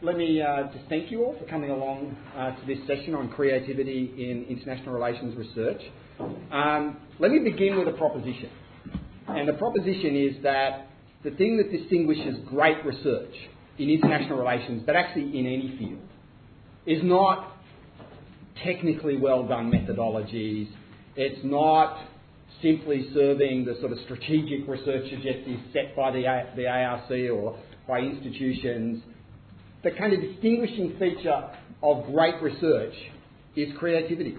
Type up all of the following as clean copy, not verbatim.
let me just thank you all for coming along to this session on creativity in international relations research. Let me begin with a proposition. And the proposition is that the thing that distinguishes great research in international relations, but actually in any field, is not technically well done methodologies. It's not simply serving the sort of strategic research objectives set by the ARC or by institutions. The kind of distinguishing feature of great research is creativity.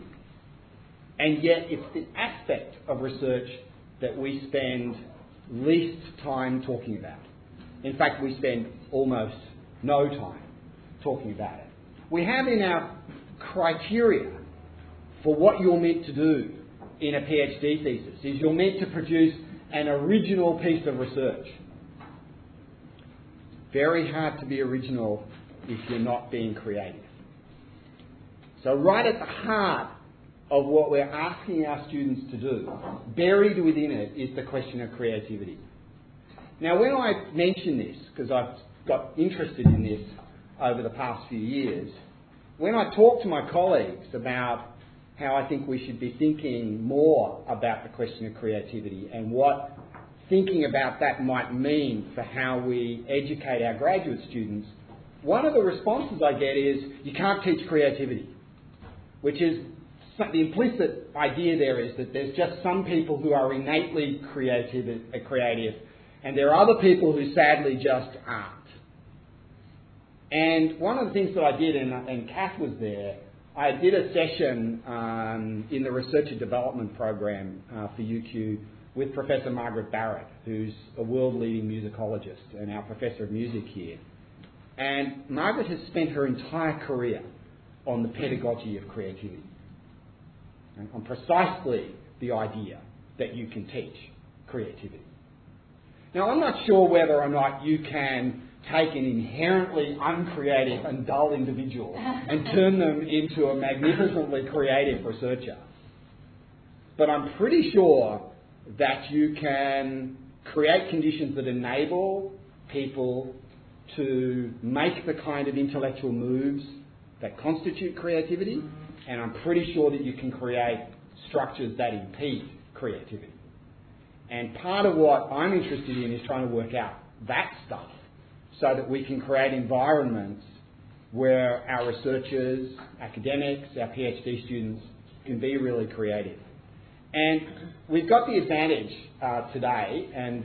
And yet it's the aspect of research that we spend least time talking about. In fact, we spend almost no time talking about it. We have in our criteria for what you're meant to do in a PhD thesis is you're meant to produce an original piece of research. Very hard to be original if you're not being creative. So right at the heart of what we're asking our students to do, buried within it, is the question of creativity. Now, when I mention this, because I've got interested in this over the past few years, when I talk to my colleagues about how I think we should be thinking more about the question of creativity and what thinking about that might mean for how we educate our graduate students, one of the responses I get is, you can't teach creativity, which is the implicit idea there is that there's just some people who are innately creative, and there are other people who sadly just aren't. And one of the things that I did, and Kath was there, I did a session in the Research and Development program for UQ with Professor Margaret Barrett, who's a world-leading musicologist and our Professor of Music here. And Margaret has spent her entire career on the pedagogy of creativity, on precisely the idea that you can teach creativity. Now, I'm not sure whether or not you can take an inherently uncreative and dull individual and turn them into a magnificently creative researcher. But I'm pretty sure that you can create conditions that enable people to make the kind of intellectual moves that constitute creativity, and I'm pretty sure that you can create structures that impede creativity. And part of what I'm interested in is trying to work out that stuff so that we can create environments where our researchers, academics, our PhD students can be really creative. And we've got the advantage today, and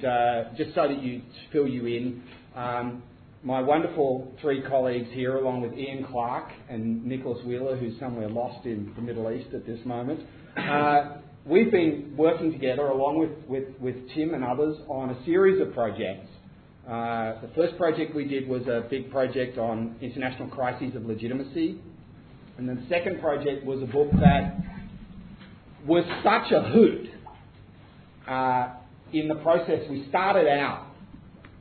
just so that you fill you in, my wonderful three colleagues here, along with Ian Clark and Nicholas Wheeler, who's somewhere lost in the Middle East at this moment, we've been working together, along with Tim and others, on a series of projects. The first project we did was a big project on international crises of legitimacy. And then the second project was a book that was such a hoot. In the process, we started out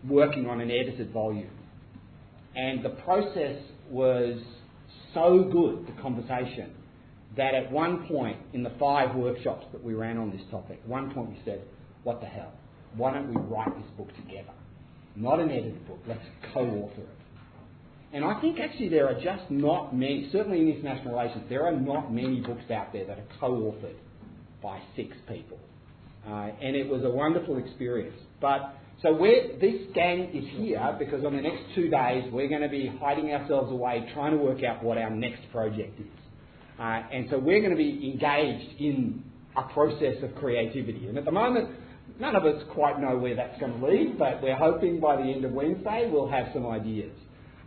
working on an edited volume. And the process was so good, the conversation, that at one point in the 5 workshops that we ran on this topic, at one point we said, what the hell? Why don't we write this book together? Not an edited book, let's co-author it. And I think actually there are just not many, certainly in international relations, there are not many books out there that are co-authored by 6 people. And it was a wonderful experience. But so this gang is here because on the next 2 days we're going to be hiding ourselves away trying to work out what our next project is. And so we're going to be engaged in a process of creativity. And at the moment, none of us quite know where that's going to lead, but we're hoping by the end of Wednesday we'll have some ideas.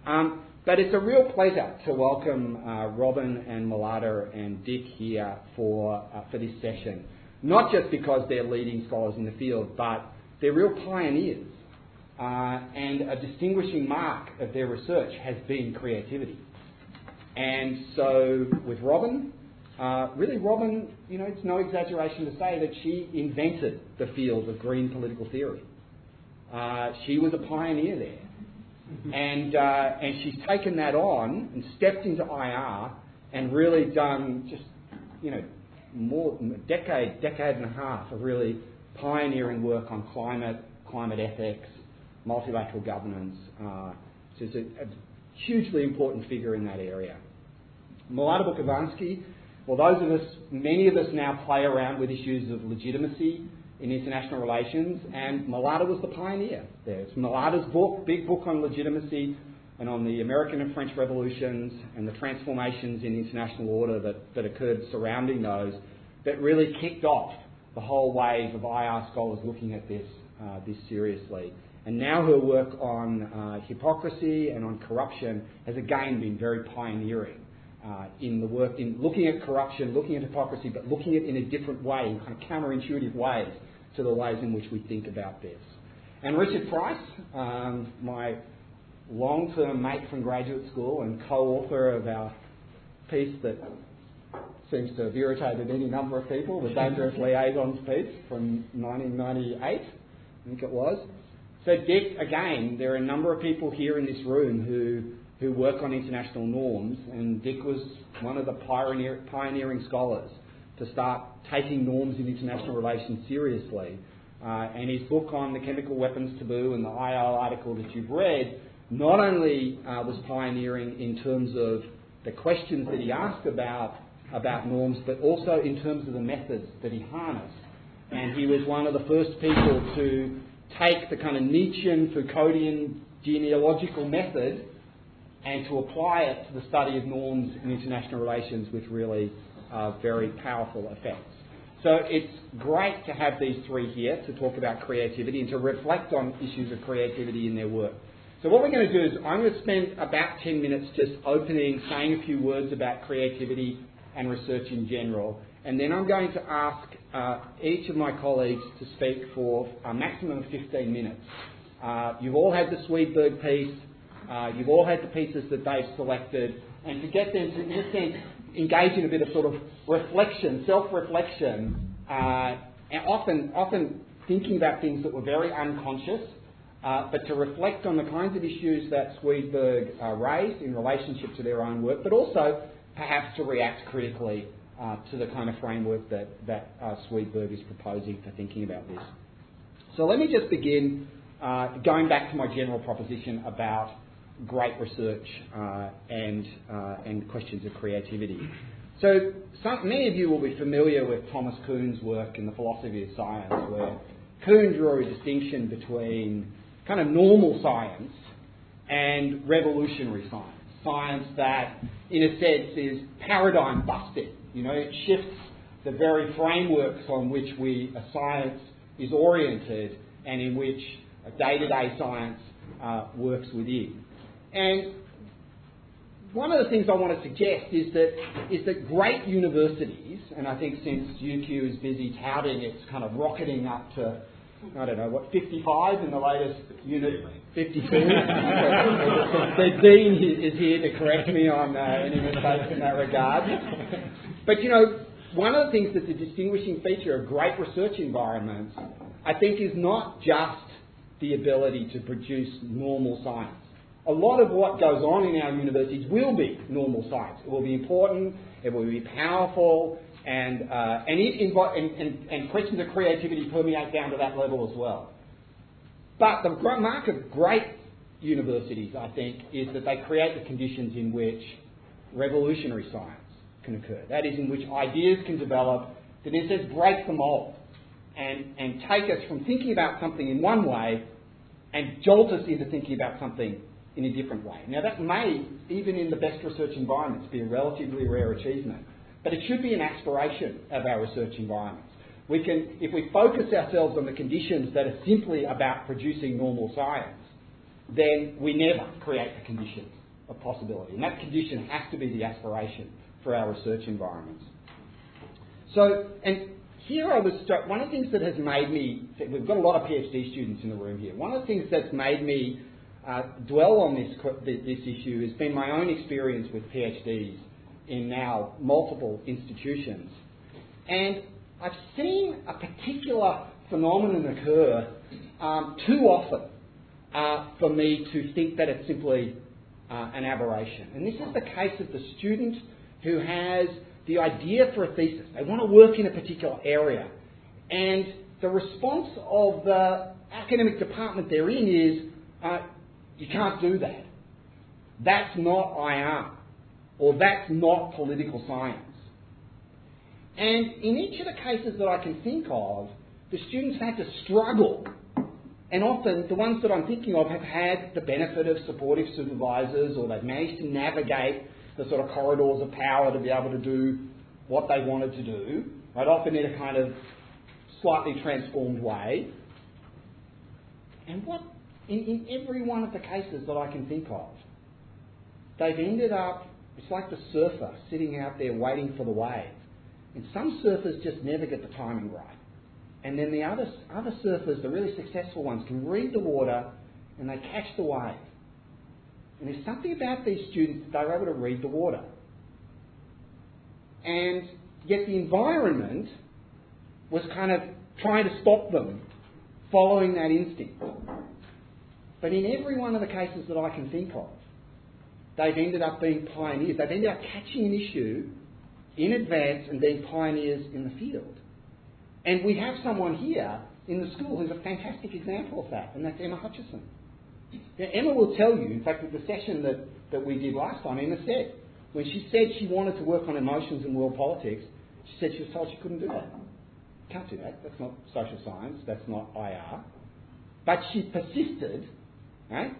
But it's a real pleasure to welcome Robyn and Mlada and Dick here for this session. Not just because they're leading scholars in the field, but they're real pioneers. And a distinguishing mark of their research has been creativity. And so with Robyn, really Robyn, you know, it's no exaggeration to say that she invented the field of green political theory. She was a pioneer there. And she's taken that on and stepped into IR and really done just, you know, more than a decade and a half of really pioneering work on climate ethics, multilateral governance. So it's a hugely important figure in that area. Mlada Bukovansky, well, many of us now play around with issues of legitimacy in international relations, and Mlada was the pioneer there. It's Mlada's book, big book on legitimacy and on the American and French revolutions and the transformations in international order that occurred surrounding those, that really kicked off the whole wave of IR scholars looking at this seriously. And now her work on hypocrisy and on corruption has again been very pioneering in the work in looking at corruption, looking at hypocrisy, but looking at it in a different way, in kind of counterintuitive ways to the ways in which we think about this. And Richard Price, my long-term mate from graduate school and co-author of our piece that seems to have irritated any number of people, the Dangerous Liaisons piece from 1998, I think it was. So Dick, again, there are a number of people here in this room who work on international norms, and Dick was one of the pioneering scholars to start taking norms in international relations seriously. And his book on the chemical weapons taboo and the IL article that you've read not only was pioneering in terms of the questions that he asked about norms, but also in terms of the methods that he harnessed. And he was one of the first people to take the kind of Nietzschean, Foucauldian genealogical method and to apply it to the study of norms in international relations with really very powerful effects. So it's great to have these three here to talk about creativity and to reflect on issues of creativity in their work. So what we're going to do is I'm going to spend about 10 minutes just opening, saying a few words about creativity and research in general, and then I'm going to ask each of my colleagues to speak for a maximum of 15 minutes. You've all had the Swedberg piece, you've all had the pieces that they've selected, and to get them to, in a sense, engage in a bit of sort of reflection, self-reflection, and often thinking about things that were very unconscious, but to reflect on the kinds of issues that Swedberg raised in relationship to their own work, but also perhaps to react critically to the kind of framework that Swedberg is proposing for thinking about this. So let me just begin going back to my general proposition about great research and questions of creativity. So many of you will be familiar with Thomas Kuhn's work in the philosophy of science, where Kuhn drew a distinction between kind of normal science and revolutionary science. Science that, in a sense, is paradigm busting. You know, it shifts the very frameworks on which a science is oriented and in which a day-to-day science works within. And one of the things I want to suggest is that great universities, and I think since UQ is busy touting its kind of rocketing up to, I don't know, what, 55 in the latest unit? 52. The Dean is here to correct me on any mistakes in that regard. But, you know, one of the things that's a distinguishing feature of great research environments, I think, is not just the ability to produce normal science. A lot of what goes on in our universities will be normal science. It will be important, it will be powerful, and questions of creativity permeate down to that level as well. But the mark of great universities, I think, is that they create the conditions in which revolutionary science can occur. That is, in which ideas can develop that, in a sense, break the mold and take us from thinking about something in one way and jolt us into thinking about something in a different way. Now, that may, even in the best research environments, be a relatively rare achievement, but it should be an aspiration of our research environments. We can, if we focus ourselves on the conditions that are simply about producing normal science, then we never create the conditions of possibility. And that condition has to be the aspiration for our research environments. So, and here I was struck, one of the things that has made me, we've got a lot of PhD students in the room here, one of the things that's made me dwell on this issue has been my own experience with PhDs in now multiple institutions. And I've seen a particular phenomenon occur too often for me to think that it's simply an aberration. And this is the case of the student who has the idea for a thesis. They want to work in a particular area. And the response of the academic department they're in is, you can't do that. that's not IR, or that's not political science. And in each of the cases that I can think of, the students had to struggle. And often, the ones that I'm thinking of have had the benefit of supportive supervisors, or they've managed to navigate the sort of corridors of power to be able to do what they wanted to do, right? Often in a kind of slightly transformed way. And what, in every one of the cases that I can think of, they've ended up, it's like the surfer sitting out there waiting for the wave. And some surfers just never get the timing right. And then the other surfers, the really successful ones, can read the water and they catch the wave. And there's something about these students that they're able to read the water. And yet the environment was kind of trying to stop them following that instinct. But in every one of the cases that I can think of, they've ended up being pioneers. They've ended up catching an issue in advance and being pioneers in the field. And we have someone here in the school who's a fantastic example of that, and that's Emma Hutchison. Now, Emma will tell you, in fact, with the session that we did last time, Emma said, when she said she wanted to work on emotions and world politics, she said she was told she couldn't do that. Can't do that. That's not social science. That's not IR. But she persisted, right,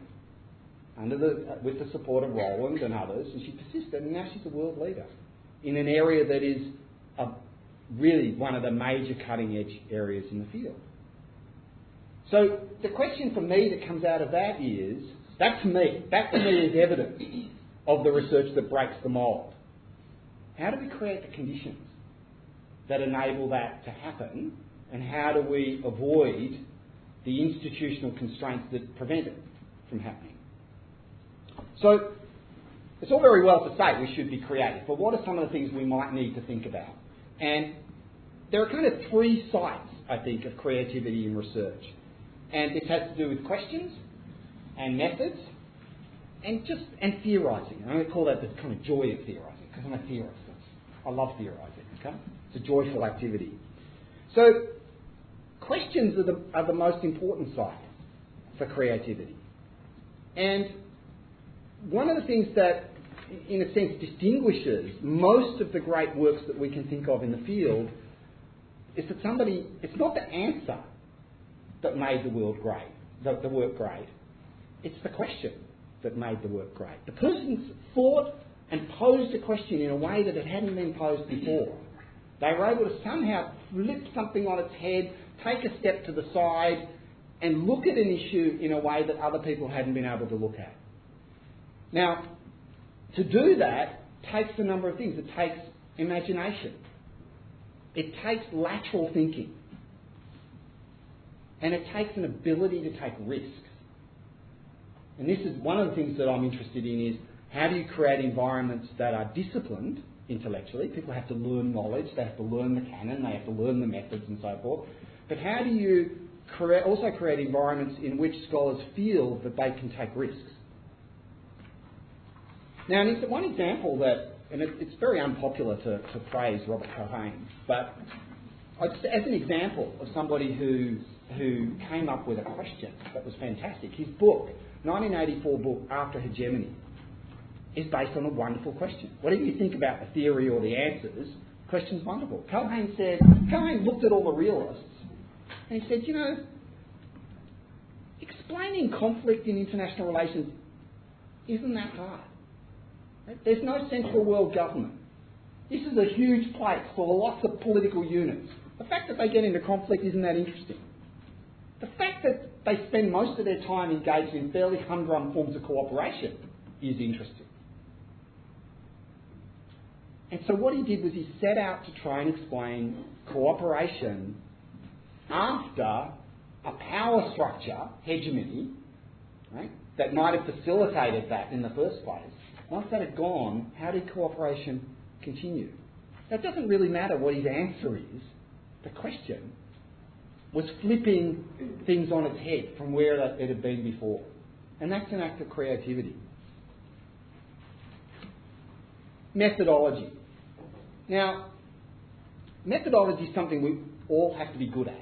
with the support of Roland and others, and she persisted, and now she's a world leader in an area that is really one of the major cutting-edge areas in the field. So the question for me that comes out of that is, that to me is evidence of the research that breaks the mould. How do we create the conditions that enable that to happen, and how do we avoid the institutional constraints that prevent it from happening? So it's all very well to say we should be creative, but what are some of the things we might need to think about? And there are kind of three sites, I think, of creativity in research. And this has to do with questions and methods and theorising. I'm going to call that the kind of joy of theorising, because I'm a theorist. I love theorising, okay? It's a joyful activity. So questions are the most important site for creativity. And one of the things that, in a sense, distinguishes most of the great works that we can think of in the field is that it's not the answer that made the work great. It's the question that made the work great. The person thought and posed a question in a way that it hadn't been posed before. They were able to somehow flip something on its head, take a step to the side, and look at an issue in a way that other people hadn't been able to look at. Now, to do that takes a number of things. It takes imagination. It takes lateral thinking. And it takes an ability to take risks. And this is one of the things that I'm interested in, is how do you create environments that are disciplined intellectually? People have to learn knowledge, they have to learn the canon, they have to learn the methods and so forth. But how do you also create environments in which scholars feel that they can take risks? Now, and it's one example that, and it's very unpopular to praise Robert Cohen, but as an example of somebody who came up with a question that was fantastic, his book, 1984 book, After Hegemony, is based on a wonderful question. Whatever you think about the theory or the answers, the question's wonderful. Cohen looked at all the realists and he said, explaining conflict in international relations isn't that hard. There's no central world government. This is a huge place full of lots of political units. The fact that they get into conflict isn't that interesting. The fact that they spend most of their time engaged in fairly humdrum forms of cooperation is interesting. And so what he did was he set out to try and explain cooperation after a power structure, hegemony, right, that might have facilitated that in the first place. Once that had gone, how did cooperation continue? Now, it doesn't really matter what his answer is. The question was flipping things on its head from where it had been before. And that's an act of creativity. Methodology. Now, methodology is something we all have to be good at.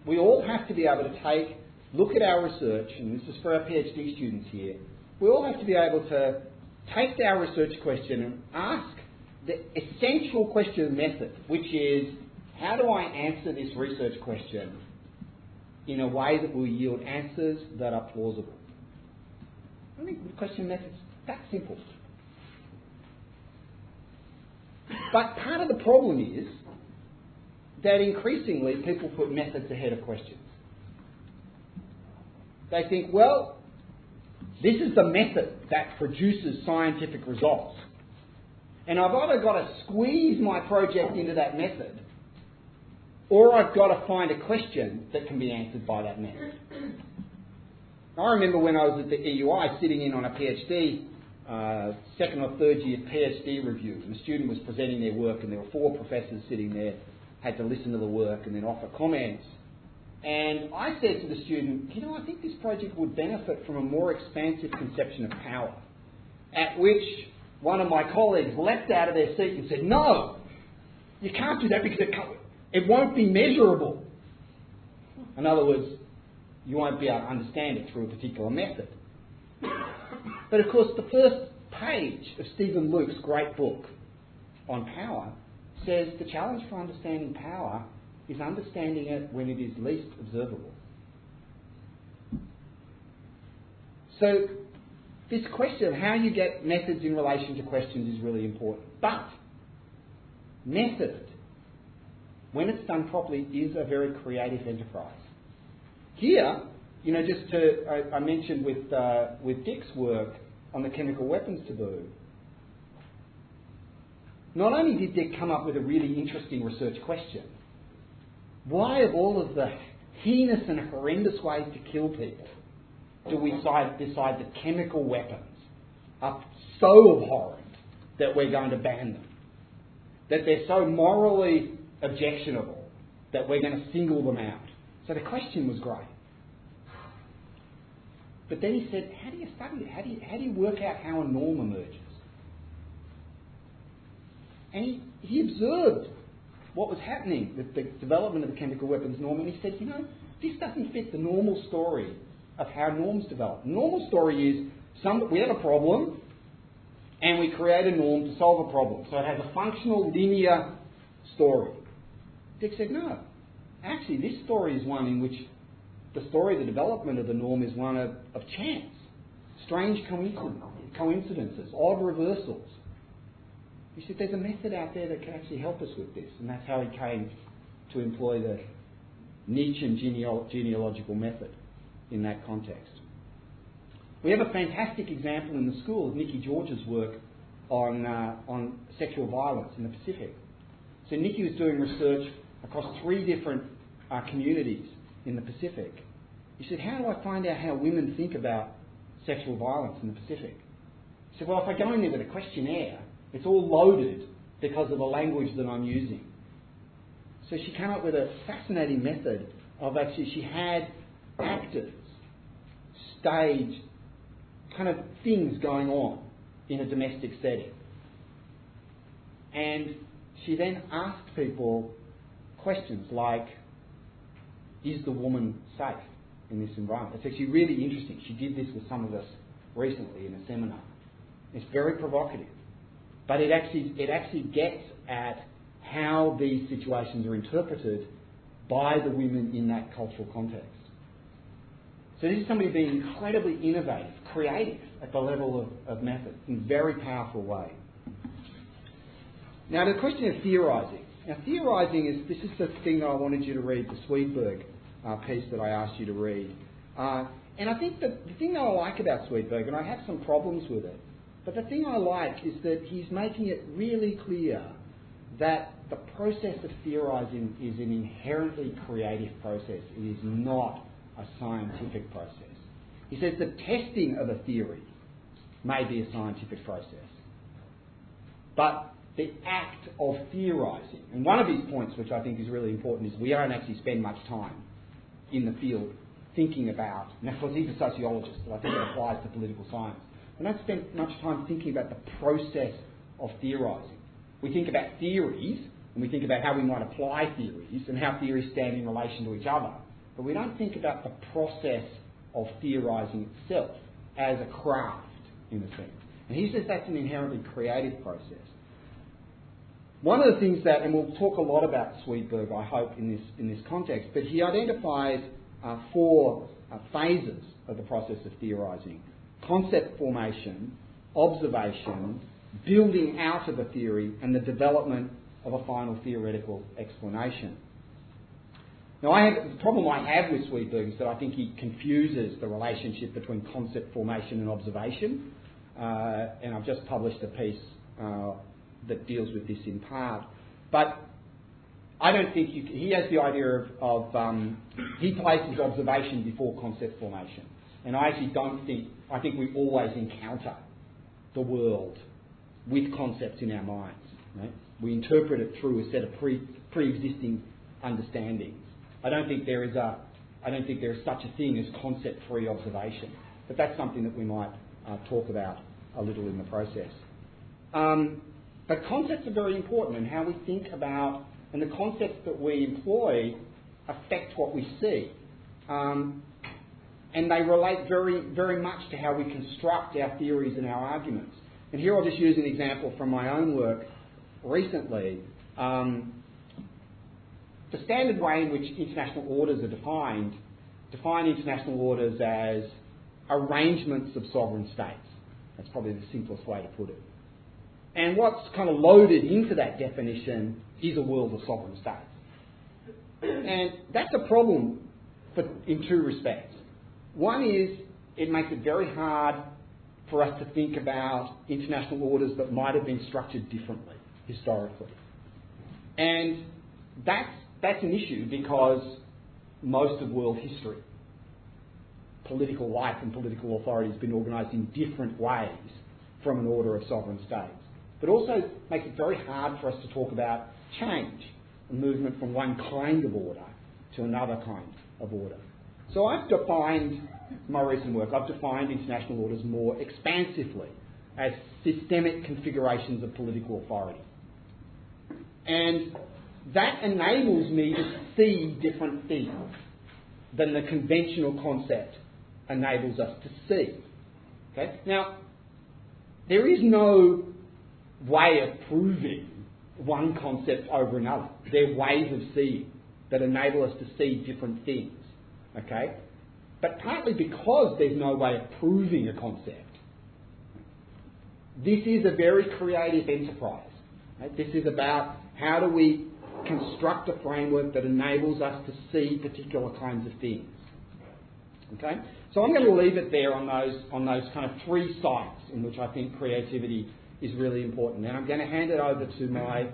We all have to be able to look at our research, and this is for our PhD students here, we all have to be able to take our research question and ask the essential question of method, which is, how do I answer this research question in a way that will yield answers that are plausible? I think the question of method is that simple. But part of the problem is that increasingly people put methods ahead of questions. They think, well, this is the method that produces scientific results. And I've either got to squeeze my project into that method, or I've got to find a question that can be answered by that method. I remember when I was at the EUI sitting in on a PhD, second or third year PhD review, and the student was presenting their work, and there were 4 professors sitting there, had to listen to the work and then offer comments. And I said to the student, you know, I think this project would benefit from a more expansive conception of power. At which one of my colleagues leapt out of their seat and said, no, you can't do that because it won't be measurable. In other words, you won't be able to understand it through a particular method. But of course, the first page of Stephen Luke's great book on power says the challenge for understanding power is understanding it when it is least observable. So this question of how you get methods in relation to questions is really important. But method, when it's done properly, is a very creative enterprise. Here, you know, just to, I mentioned with Dick's work on the chemical weapons taboo, not only did Dick come up with a really interesting research question, why of all of the heinous and horrendous ways to kill people do we decide that chemical weapons are so abhorrent that we're going to ban them? That they're so morally objectionable that we're going to single them out? So the question was great. But then he said, how do you study it? How do you work out how a norm emerges? And he observed what was happening with the development of the chemical weapons norm, and he said, you know, this doesn't fit the normal story of how norms develop. The normal story is we have a problem and we create a norm to solve a problem. So it has a functional, linear story. Dick said, no. Actually, this story is one in which the story of the development of the norm is one of chance, strange coincidences, odd reversals. He said there's a method out there that can actually help us with this, and that's how he came to employ the Nietzschean genealogical method in that context. We have a fantastic example in the school of Nikki George's work on sexual violence in the Pacific. So Nikki was doing research across 3 different communities in the Pacific. He said, how do I find out how women think about sexual violence in the Pacific? He said, well, if I go in there with a questionnaire, it's all loaded because of the language that I'm using. So she came up with a fascinating method of actually, she had actors stage kind of things going on in a domestic setting. And she then asked people questions like, is the woman safe in this environment? It's actually really interesting. She did this with some of us recently in a seminar. It's very provocative. But it actually gets at how these situations are interpreted by the women in that cultural context. So this is somebody being incredibly innovative, creative at the level of method in a very powerful way. Now the question of theorising. Now theorising this is the thing that I wanted you to read, the Swedberg piece that I asked you to read. And I think that the thing that I like about Swedberg, and I have some problems with it, but the thing I like is that he's making it really clear that the process of theorising is an inherently creative process. It is not a scientific process. He says the testing of a theory may be a scientific process, but the act of theorising, and one of his points which I think is really important is we don't actually spend much time in the field thinking about, and of course he's a sociologist, but I think it applies to political science. We don't spend much time thinking about the process of theorising. We think about theories, and we think about how we might apply theories, and how theories stand in relation to each other. But we don't think about the process of theorising itself as a craft, in a sense. And he says that's an inherently creative process. One of the things that, and we'll talk a lot about Swedenborg, I hope, in this context, but he identifies 4 phases of the process of theorising: concept formation, observation, building out of a theory, and the development of a final theoretical explanation. Now, the problem I have with Swedenborg is that I think he confuses the relationship between concept formation and observation, and I've just published a piece that deals with this in part. But I don't think he has the idea of he places observation before concept formation, and I actually don't think. I think we always encounter the world with concepts in our minds. Right? We interpret it through a set of pre-existing understandings. I don't think there is such a thing as concept-free observation, but that's something that we might talk about a little in the process. But concepts are very important, and how we think about, and the concepts that we employ affect what we see. And they relate very, very much to how we construct our theories and our arguments. And here I'll just use an example from my own work recently. The standard way in which international orders are define international orders as arrangements of sovereign states. That's probably the simplest way to put it. And what's kind of loaded into that definition is a world of sovereign states. And that's a problem in 2 respects. One is it makes it very hard for us to think about international orders that might have been structured differently historically. And that's an issue because most of world history, political life and political authority has been organised in different ways from an order of sovereign states. But also makes it very hard for us to talk about change, a movement from one kind of order to another kind of order. So I've defined, my recent work, I've defined international orders more expansively as systemic configurations of political authority. And that enables me to see different things than the conventional concept enables us to see. Okay? Now, there is no way of proving one concept over another. They're ways of seeing that enable us to see different things. Okay? But partly because there's no way of proving a concept, this is a very creative enterprise. Right? This is about how do we construct a framework that enables us to see particular kinds of things. Okay? So I'm going to leave it there on those kind of 3 sites in which I think creativity is really important. And I'm going to hand it over to my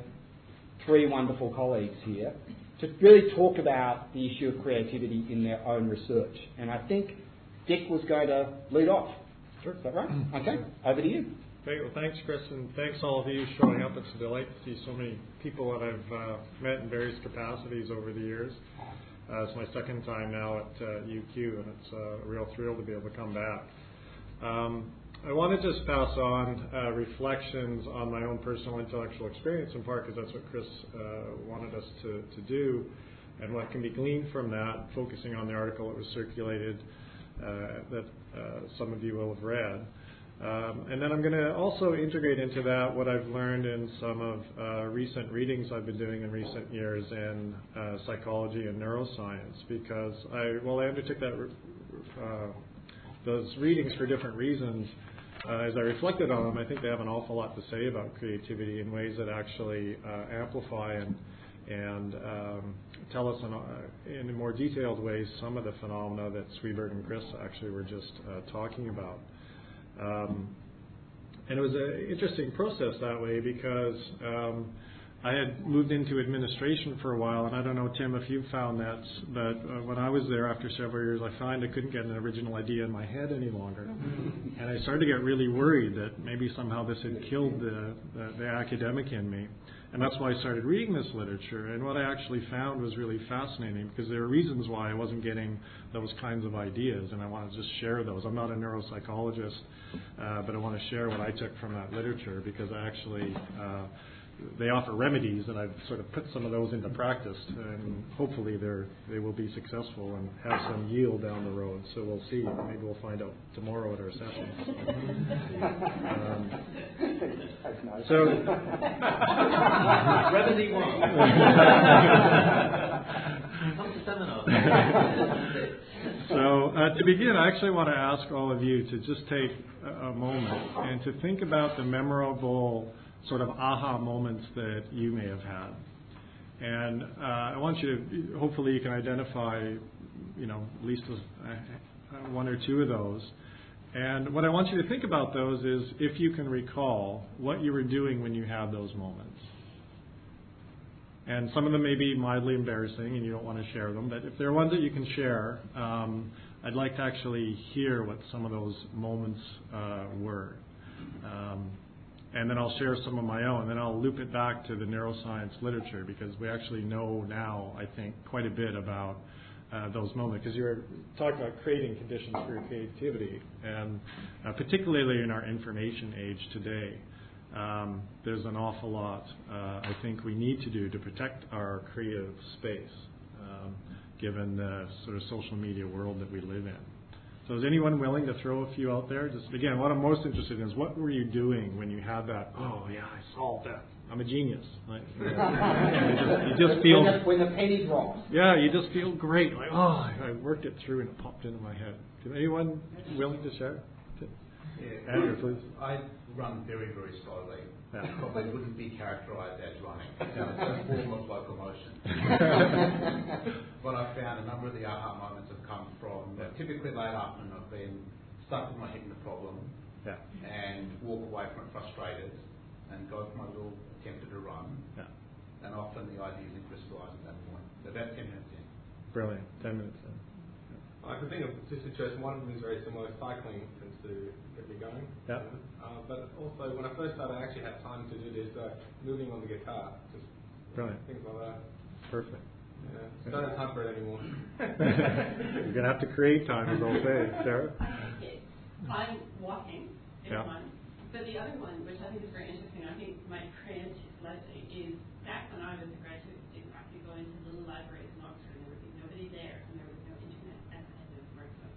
3 wonderful colleagues here to really talk about the issue of creativity in their own research. And I think Dick was going to lead off. Sure. Is that right? Okay, over to you. Great. Well, thanks, Chris, and thanks all of you showing up. It's a delight to see so many people that I've met in various capacities over the years. It's my 2nd time now at UQ, and it's a real thrill to be able to come back. I want to just pass on reflections on my own personal intellectual experience, in part because that's what Chris wanted us to do, and what can be gleaned from that, focusing on the article that was circulated that some of you will have read. And then I'm going to also integrate into that what I've learned in some of recent readings I've been doing in recent years in psychology and neuroscience, because while I undertook those readings for different reasons, as I reflected on them, I think they have an awful lot to say about creativity in ways that actually amplify and tell us in more detailed ways some of the phenomena that Swedenborg and Chris actually were just talking about. And it was an interesting process that way because I had moved into administration for a while, and I don't know, Tim, if you found that, but when I was there after several years, I found I couldn't get an original idea in my head any longer. And I started to get really worried that maybe somehow this had killed the academic in me. And that's why I started reading this literature. And what I actually found was really fascinating, because there are reasons why I wasn't getting those kinds of ideas, and I want to just share those. I'm not a neuropsychologist, but I want to share what I took from that literature, because I actually they offer remedies, and I've sort of put some of those into practice, and hopefully they will be successful and have some yield down the road. So we'll see. Maybe we'll find out tomorrow at our session. So remedy one. Come to seminar. So to begin, I actually want to ask all of you to just take a moment and to think about the memorable sort of aha moments that you may have had. And I want you to, hopefully you can identify, at least one or two of those. And what I want you to think about those is, if you can recall what you were doing when you had those moments. And some of them may be mildly embarrassing and you don't want to share them, but if there are ones that you can share, I'd like to actually hear what some of those moments were. And then I'll share some of my own, and then I'll loop it back to the neuroscience literature, because we actually know now, I think, quite a bit about those moments. Because you're talking about creating conditions for creativity, and particularly in our information age today, there's an awful lot I think we need to do to protect our creative space, given the sort of social media world that we live in. So is anyone willing to throw a few out there? Just again, what I'm most interested in is, what were you doing when you had that? Oh yeah, I solved that. I'm a genius. Like, you just feel when the penny drops. Yeah, you just feel great. Like, oh, I worked it through and it popped into my head. Is anyone willing to share? Yeah. Andrew, please. I run very, very slowly. Yeah. Probably wouldn't be characterised as running. Yeah. It's a form of locomotion. What I've found, a number of the aha moments have come from typically late afternoon. I've been stuck with my head in the problem and walk away from it frustrated and go for my little attempt to run. Yeah. And often the ideas are crystallised at that point. About 10 minutes in. Brilliant. 10 minutes in. I can think of two situations. One of them is very similar. Cycling tends to get me going. Yeah. But also, when I first started, I actually had time to do this, moving on the guitar. Just brilliant. Things like that. Perfect. Yeah. Don't have time for it anymore. You're going to have to create time, as I'll say. Sarah? I'm walking, one. But the other one, which I think is very interesting, I think might create slightly, is back when I was a graduate student, I could go into little libraries in Oxford and there would be nobody there and there was no internet and I had no smartphone.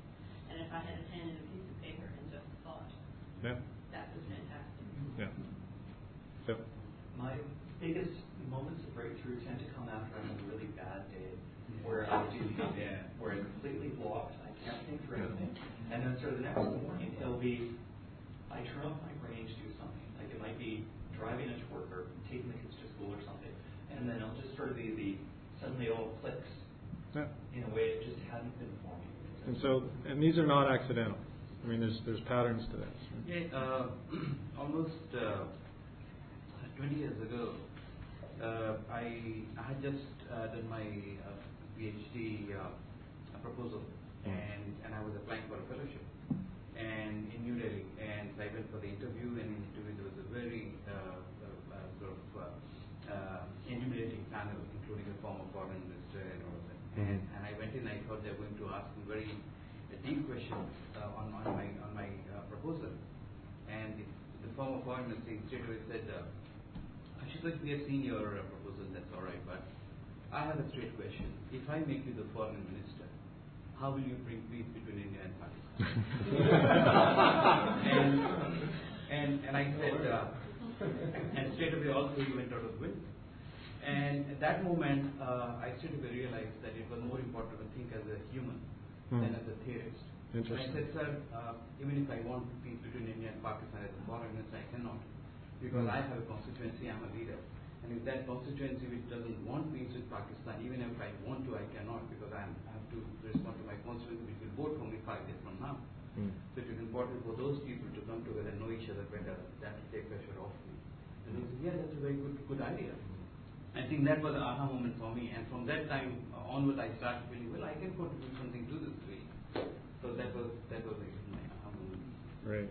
And if I had a pen and a piece of paper and just thought, that was fantastic. Yeah. So. My biggest moments of breakthrough tend to come after I'm on a really bad day, where I do nothing, where I'm completely blocked, I can't think for anything. And then sort of the next morning, it'll be, I turn off my brain to do something. Like it might be driving into work or taking the kids to school or something. And then it'll just sort of be suddenly it all clicks in a way it just hadn't been for me. And these are not accidental. I mean, there's patterns to this. Yeah, almost 20 years ago, I had just done my PhD proposal, and I was applying for a fellowship, and in New Delhi, and I went for the interview, and in the interview there was a very intimidating panel, including a former foreign minister and all of that. And I went in, I thought they were going to ask me very deep questions on my proposal, and the former foreign minister straight away said, Hutchison, we have seen your proposal, that's all right, but I have a straight question. If I make you the foreign minister, how will you bring peace between India and Pakistan? and I said, and straight away all three went out of the window. And at that moment, I straight away realized that it was more important to think as a human than as a theorist. And I said, sir, even if I want peace between India and Pakistan as a foreign minister, I cannot. Because I have a constituency, I'm a leader. And if that constituency which doesn't want peace with Pakistan, even if I want to, I cannot, because I have to respond to my constituency which will vote for me 5 years from now. So it is important for those people to come together and know each other better. That will take pressure off me. And he said, yeah, that's a very good idea. I think that was an aha moment for me. And from that time onward, I started feeling, well, I can contribute something to this field. So that was my aha moment. Right.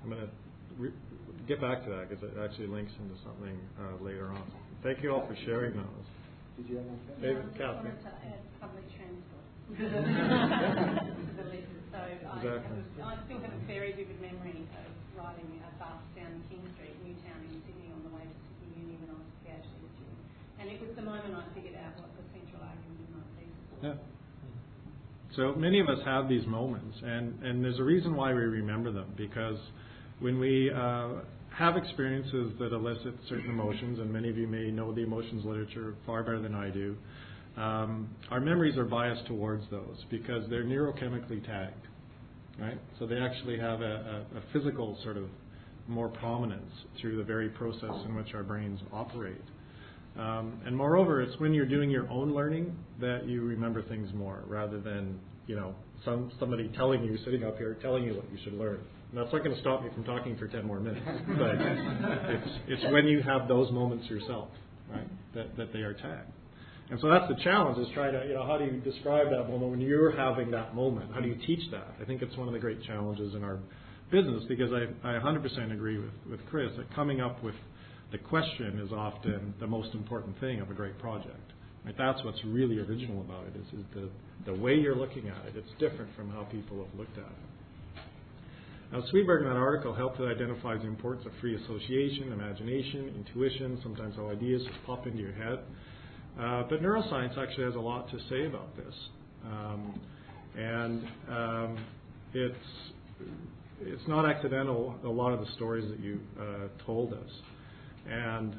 I'm going to get back to that because it actually links into something later on. Thank you all for sharing those. Did you have one? David, I Catherine. wanted to add public transport. I still have a very vivid memory of riding a bus down King Street, Newtown in Sydney on the way to Sydney Uni So many of us have these moments, and there's a reason why we remember them, because when we have experiences that elicit certain emotions, and many of you may know the emotions literature far better than I do, our memories are biased towards those because they're neurochemically tagged, right? So they actually have a physical sort of more prominence through the very process in which our brains operate. And moreover, it's when you're doing your own learning that you remember things more, rather than, you know, somebody telling you, sitting up here, telling you what you should learn. Now, it's not going to stop me from talking for 10 more minutes, but it's when you have those moments yourself, right, that they are tagged. And so that's the challenge, is trying to, you know, how do you describe that moment when you're having that moment? How do you teach that? I think it's one of the great challenges in our business, because I 100% agree with Chris that coming up with the question is often the most important thing of a great project. Right? That's what's really original about it, is the way you're looking at it. It's different from how people have looked at it. Now, Sweetberg in that article helped to identify the importance of free association, imagination, intuition, sometimes how ideas just pop into your head. But neuroscience actually has a lot to say about this. It's not accidental, a lot of the stories that you told us. And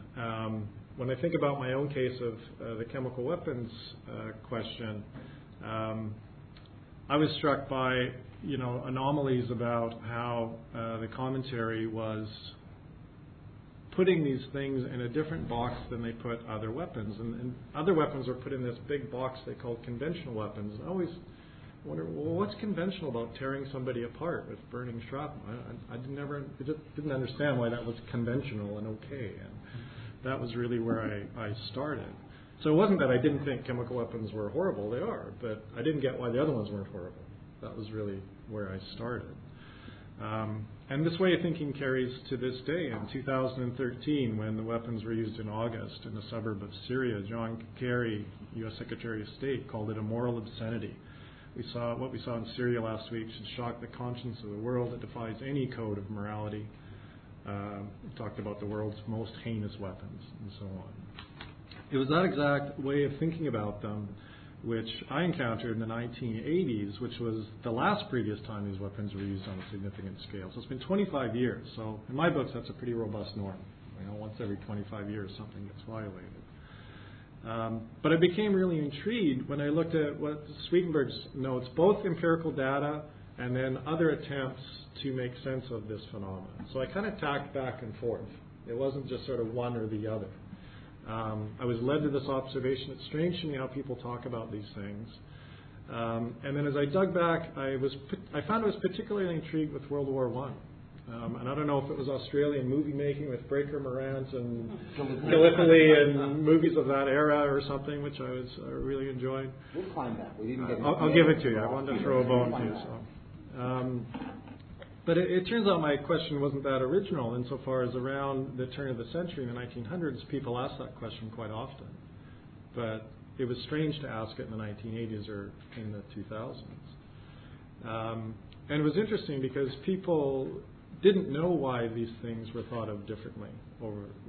when I think about my own case of the chemical weapons question, I was struck by, you know, anomalies about how the commentary was putting these things in a different box than they put other weapons. And other weapons were put in this big box they called conventional weapons. I always wonder, well, what's conventional about tearing somebody apart with burning shrapnel? I just didn't understand why that was conventional and okay. And that was really where I started. So it wasn't that I didn't think chemical weapons were horrible. They are. But I didn't get why the other ones weren't horrible. That was really where I started. And this way of thinking carries to this day. In 2013, when the weapons were used in August in a suburb of Syria, John Kerry, U.S. Secretary of State, called it a moral obscenity. What we saw in Syria last week should shock the conscience of the world. It defies any code of morality. We talked about the world's most heinous weapons and so on. It was that exact way of thinking about them which I encountered in the 1980s, which was the last previous time these weapons were used on a significant scale. So it's been 25 years. So in my books, that's a pretty robust norm. You know, once every 25 years, something gets violated. But I became really intrigued when I looked at what Swedenborg's notes, both empirical data and then other attempts to make sense of this phenomenon. So I kind of tacked back and forth. It wasn't just sort of one or the other. I was led to this observation. It's strange to me how people talk about these things. And then as I dug back, I found I was particularly intrigued with World War I. And I don't know if it was Australian movie making with Breaker Morant and Gallipoli and movies of that era or something, which I was really enjoyed. We'll climb that. We didn't get I'll give it to you. I wanted to throw a bone to you. So. But it turns out my question wasn't that original insofar as around the turn of the century in the 1900s, people asked that question quite often. But it was strange to ask it in the 1980s or in the 2000s. And it was interesting because people didn't know why these things were thought of differently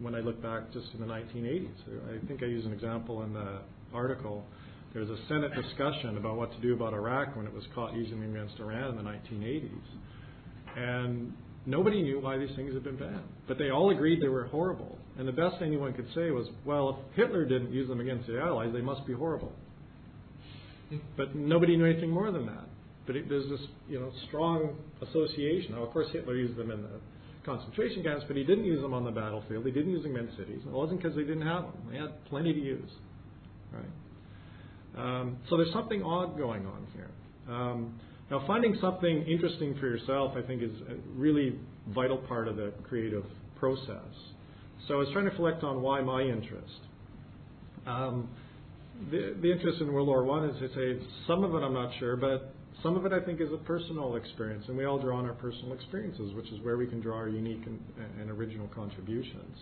when I look back just in the 1980s. I think I use an example in the article. There was a Senate discussion about what to do about Iraq when it was caught using them against Iran in the 1980s. And nobody knew why these things had been banned. But they all agreed they were horrible. And the best anyone could say was, well, if Hitler didn't use them against the Allies, they must be horrible. But nobody knew anything more than that. But there's this, strong association. Now, of course, Hitler used them in the concentration camps, but he didn't use them on the battlefield. He didn't use them in cities. It wasn't because they didn't have them. They had plenty to use. Right? So there's something odd going on here. Now, finding something interesting for yourself, I think, is a really vital part of the creative process. So I was trying to reflect on why my interest. The interest in World War I is to say some of it I'm not sure, but some of it I think is a personal experience, and we all draw on our personal experiences, which is where we can draw our unique and original contributions.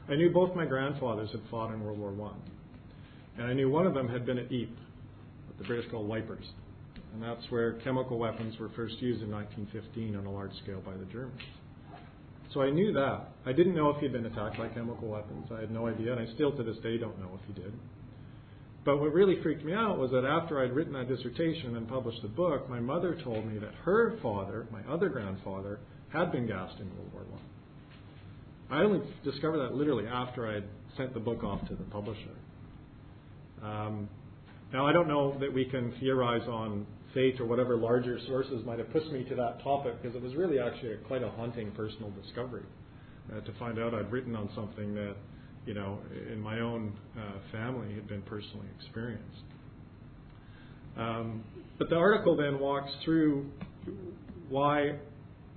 I knew both my grandfathers had fought in World War I, and I knew one of them had been at Ypres, what the British call wipers. And that's where chemical weapons were first used in 1915 on a large scale by the Germans. So I knew that. I didn't know if he'd been attacked by chemical weapons. I had no idea, and I still to this day don't know if he did. But what really freaked me out was that after I'd written that dissertation and published the book, my mother told me that her father, my other grandfather, had been gassed in World War I. I only discovered that literally after I'd sent the book off to the publisher. Now, I don't know that we can theorize on fate or whatever larger sources might have pushed me to that topic, because it was really actually quite a haunting personal discovery to find out I'd written on something that, you know, in my own family had been personally experienced. But the article then walks through why,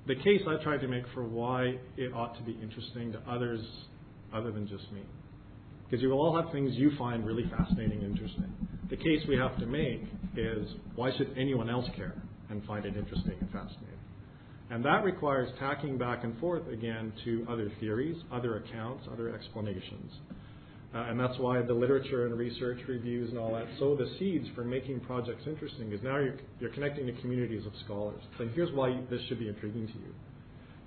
the case I tried to make for why it ought to be interesting to others other than just me. Because you will all have things you find really fascinating and interesting. The case we have to make is, why should anyone else care and find it interesting and fascinating? And that requires tacking back and forth again to other theories, other accounts, other explanations. And that's why the literature and research reviews and all that sow the seeds for making projects interesting, is now you're connecting to communities of scholars. So here's why this should be intriguing to you.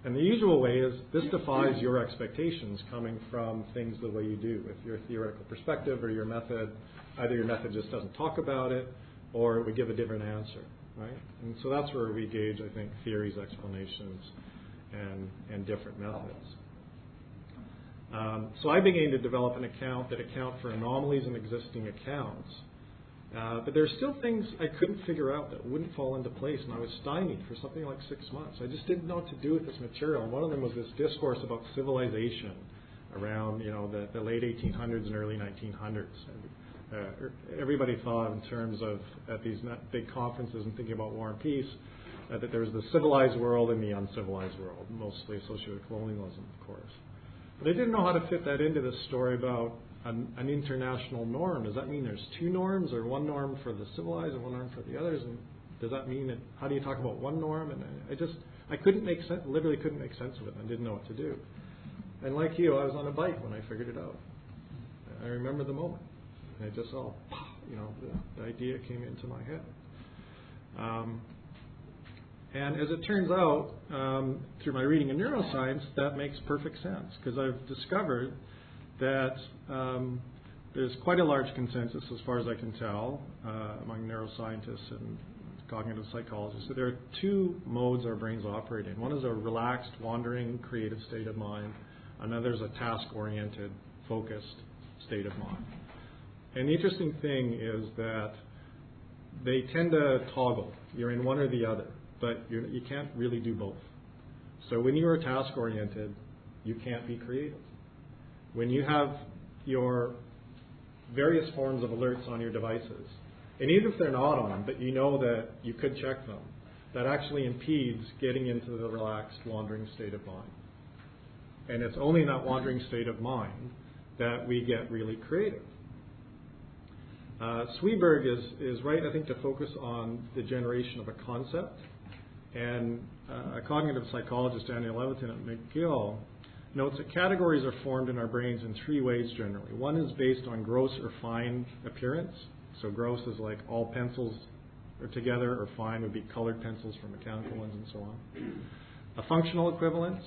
And the usual way is, this defies your expectations coming from things the way you do, with your theoretical perspective or your method. Either your method just doesn't talk about it, or it would give a different answer, right? And so that's where we gauge, I think, theories, explanations, and different methods. So I began to develop an account that account for anomalies in existing accounts. But there's still things I couldn't figure out that wouldn't fall into place, and I was stymied for something like 6 months. I just didn't know what to do with this material. And one of them was this discourse about civilization around, you know, the late 1800s and early 1900s. Everybody thought in terms of, at these big conferences and thinking about war and peace, that there was the civilized world and the uncivilized world, mostly associated with colonialism, of course. But I didn't know how to fit that into this story about an international norm. Does that mean there's two norms, or one norm for the civilized and one norm for the others? And does that mean that, how do you talk about one norm? And I couldn't make sense, literally couldn't make sense of it. I didn't know what to do. And like you, I was on a bike when I figured it out. I remember the moment. And it just all, you know, the idea came into my head. And as it turns out, through my reading in neuroscience, that makes perfect sense, because I've discovered that there's quite a large consensus, as far as I can tell, among neuroscientists and cognitive psychologists, that there are two modes our brains operate in. One is a relaxed, wandering, creative state of mind. Another is a task-oriented, focused state of mind. And the interesting thing is that they tend to toggle. You're in one or the other, but you can't really do both. So when you are task-oriented, you can't be creative. When you have your various forms of alerts on your devices, and even if they're not on, but you know that you could check them, that actually impedes getting into the relaxed, wandering state of mind. And it's only in that wandering state of mind that we get really creative. Sweberg is right, I think, to focus on the generation of a concept. And a cognitive psychologist, Daniel Levitin at McGill, notes that categories are formed in our brains in three ways generally. One is based on gross or fine appearance. So gross is like all pencils are together, or fine would be colored pencils for mechanical ones and so on. A functional equivalence.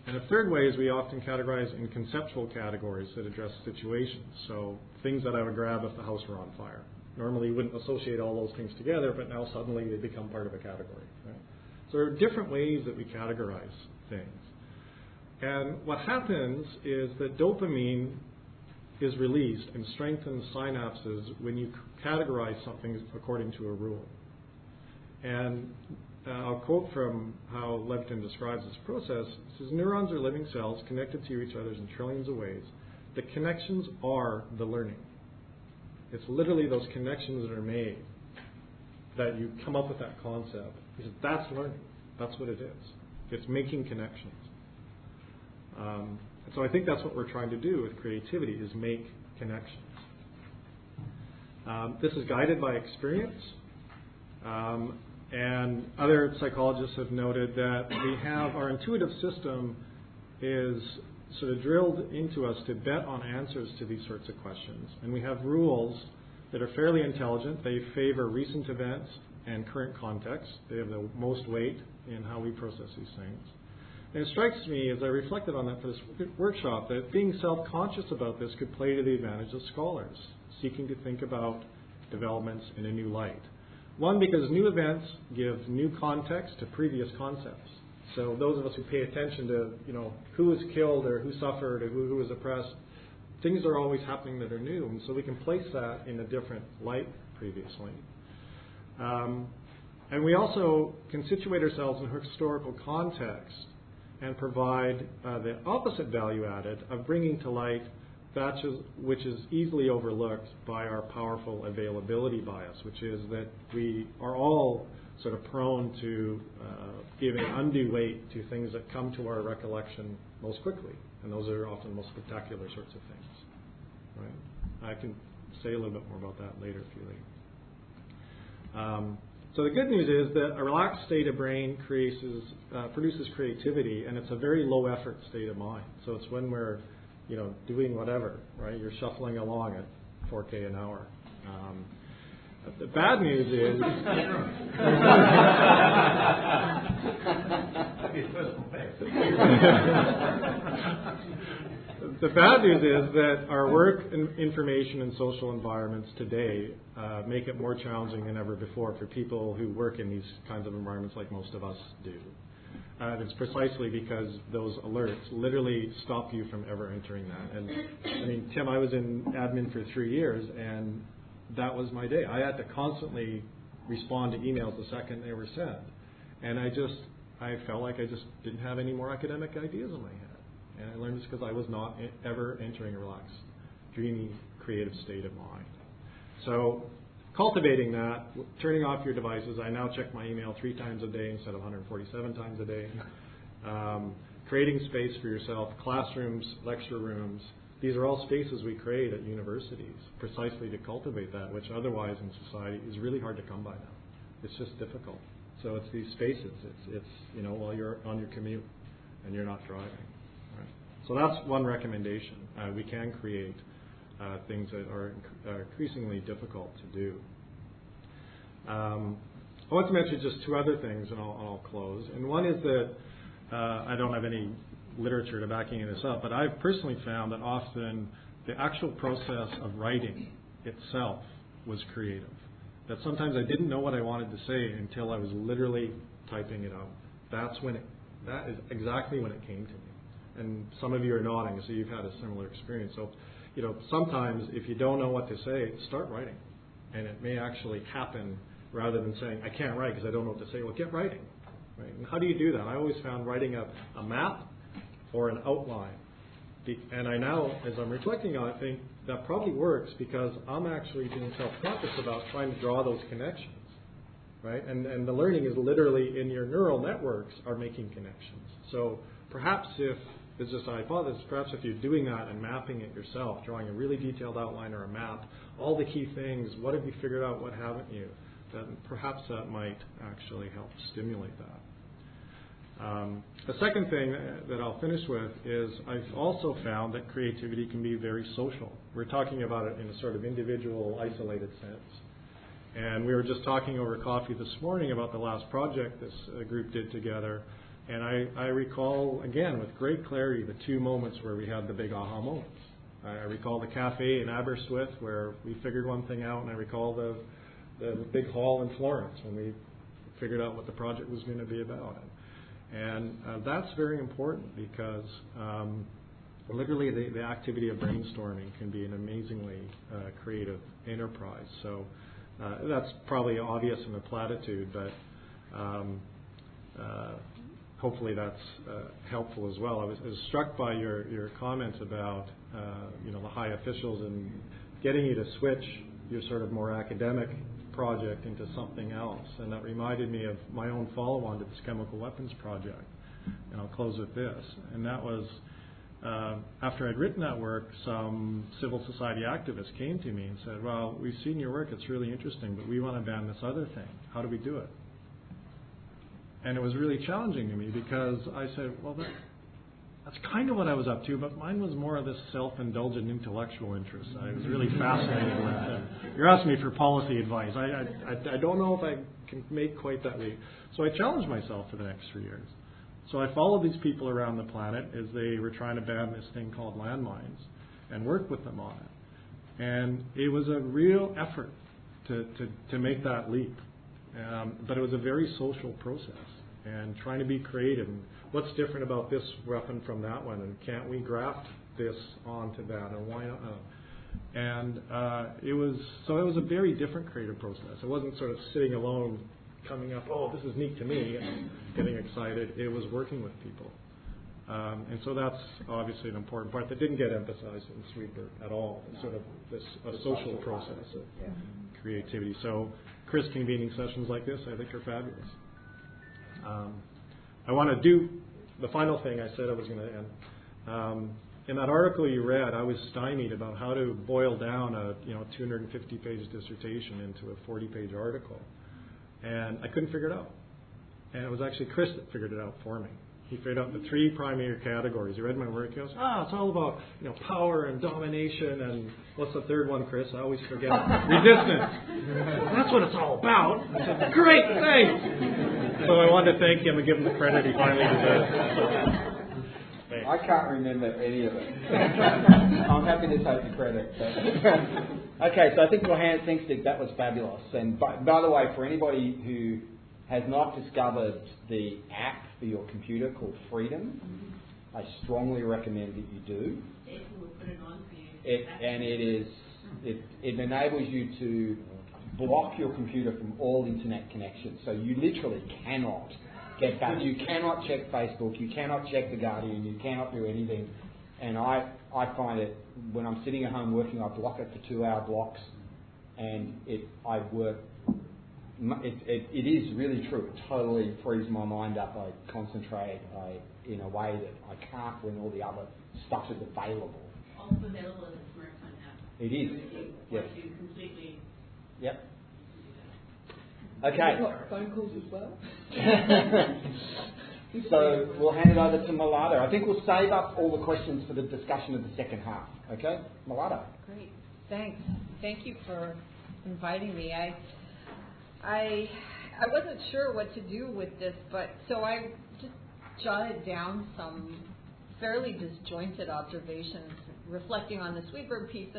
And a third way is we often categorize in conceptual categories that address situations. So things that I would grab if the house were on fire. Normally you wouldn't associate all those things together, but now suddenly they become part of a category. Right? So there are different ways that we categorize things. And what happens is that dopamine is released and strengthens synapses when you categorize something according to a rule. And I'll quote from how Levitin describes this process. It says, neurons are living cells connected to each other in trillions of ways. The connections are the learning. It's literally those connections that are made that you come up with that concept. He says, that's learning. That's what it is. It's making connections. So I think that's what we're trying to do with creativity, is make connections. This is guided by experience. And other psychologists have noted that we have, our intuitive system is sort of drilled into us to bet on answers to these sorts of questions. And we have rules that are fairly intelligent. They favor recent events and current context. They have the most weight in how we process these things. And it strikes me, as I reflected on that for this workshop, that being self-conscious about this could play to the advantage of scholars seeking to think about developments in a new light. One, because new events give new context to previous concepts. So those of us who pay attention to, who was killed or who suffered or who was oppressed, things are always happening that are new, and so we can place that in a different light previously. And we also can situate ourselves in historical context and provide the opposite value added of bringing to light that which is easily overlooked by our powerful availability bias, which is that we are all sort of prone to giving undue weight to things that come to our recollection most quickly, and those are often the most spectacular sorts of things. Right? I can say a little bit more about that later if you like. So the good news is that a relaxed state of brain produces creativity, and it's a very low effort state of mind. So it's when we're doing whatever, right? You're shuffling along at 4K an hour. The bad news is the bad news is that our work, information, and social environments today make it more challenging than ever before for people who work in these kinds of environments like most of us do. It's precisely because those alerts literally stop you from ever entering that. And I mean, Tim, I was in admin for 3 years, and that was my day. I had to constantly respond to emails the second they were sent. And I felt like I just didn't have any more academic ideas in my head. And I learned this because I was not ever entering a relaxed, dreamy, creative state of mind. So cultivating that, turning off your devices. I now check my email 3 times a day instead of 147 times a day. Creating space for yourself, classrooms, lecture rooms. These are all spaces we create at universities precisely to cultivate that, which otherwise in society is really hard to come by now. It's just difficult. So it's these spaces. It's while you're on your commute and you're not driving. Right? So that's one recommendation. We can create things that are increasingly difficult to do. I want to mention just 2 other things, and I'll close. And one is that I don't have any literature to backing this up, but I've personally found that often the actual process of writing itself was creative. That sometimes I didn't know what I wanted to say until I was literally typing it out. That is exactly when it came to me. And some of you are nodding, so you've had a similar experience. So, sometimes if you don't know what to say, start writing. And it may actually happen rather than saying, I can't write because I don't know what to say. Well, get writing. Right? And how do you do that? I always found writing a map or an outline. And I now, as I'm reflecting on it, think that probably works because I'm actually being self-conscious about trying to draw those connections. Right? And the learning is literally in your neural networks are making connections. So perhaps this is just a hypothesis, perhaps if you're doing that and mapping it yourself, drawing a really detailed outline or a map, all the key things, what have you figured out, what haven't you, then perhaps that might actually help stimulate that. The second thing that I'll finish with is I've also found that creativity can be very social. We're talking about it in a sort of individual, isolated sense. And we were just talking over coffee this morning about the last project this group did together. And I recall, again, with great clarity, the 2 moments where we had the big aha moments. I recall the cafe in Aberystwyth where we figured one thing out, and I recall the big hall in Florence when we figured out what the project was going to be about. And that's very important because literally the activity of brainstorming can be an amazingly creative enterprise. So that's probably obvious in the platitude, but hopefully that's helpful as well. I was struck by your comments about the high officials and getting you to switch your sort of more academic project into something else, and that reminded me of my own follow-on to this chemical weapons project. And I'll close with this. And that was after I'd written that work, some civil society activists came to me and said, "Well, we've seen your work; it's really interesting, but we want to ban this other thing. How do we do it?" And it was really challenging to me because I said, well, that's kind of what I was up to, but mine was more of this self-indulgent intellectual interest. I was really fascinated with it. You're asking me for policy advice. I don't know if I can make quite that leap. So I challenged myself for the next 3 years. So I followed these people around the planet as they were trying to ban this thing called landmines and worked with them on it. And it was a real effort to make that leap. But it was a very social process and trying to be creative. And what's different about this weapon from that one? And can't we graft this onto that? And why not? And it was a very different creative process. It wasn't sort of sitting alone, coming up, oh, this is neat to me, and getting excited. It was working with people. And so that's obviously an important part that didn't get emphasized in Sweetbird at all. It's sort of a social process of creativity. So Chris, convening sessions like this, I think, are fabulous. I want to do the final thing I said I was going to end. In that article you read, I was stymied about how to boil down a 250-page dissertation into a 40-page article, and I couldn't figure it out. And it was actually Chris that figured it out for me. He figured out the 3 primary categories. He read my work. He goes, it's all about power and domination, and what's the third one, Chris? I always forget. Resistance. That's what it's all about. I said, great, thanks. So I wanted to thank him and give him the credit he finally deserves. I can't remember any of it. I'm happy to take the credit. Okay, so I think thanks, Dick. That was fabulous. And by the way, for anybody who has not discovered the app for your computer called Freedom, I strongly recommend that you do. Jason will put it on for you. It enables you to block your computer from all internet connections. So you literally cannot get back. You cannot check Facebook. You cannot check The Guardian. You cannot do anything. And I find it, when I'm sitting at home working, I block it for 2-hour blocks, and I work. It is really true. It totally frees my mind up. I concentrate in a way that I can't when all the other stuff is available. Also available in the smartphone app. It is. Yes. You completely. Yep. Okay. What, phone calls as well? So we'll hand it over to Mlada. I think we'll save up all the questions for the discussion of the second half. Okay, Mlada. Great. Thanks. Thank you for inviting me. I wasn't sure what to do with this, but so I just jotted down some fairly disjointed observations reflecting on the Sweetbird piece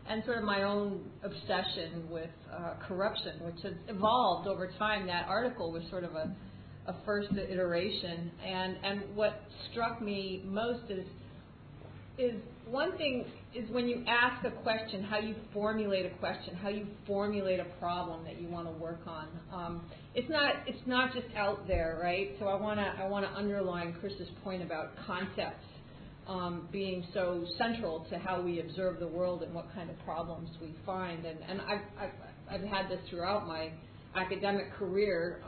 and sort of my own obsession with corruption, which has evolved over time. That article was sort of a first iteration, and what struck me most is one thing is when you ask a question, how you formulate a question, how you formulate a problem that you want to work on. It's not just out there, right? So I want to underline Chris's point about concepts being so central to how we observe the world and what kind of problems we find. And I've had this throughout my academic career.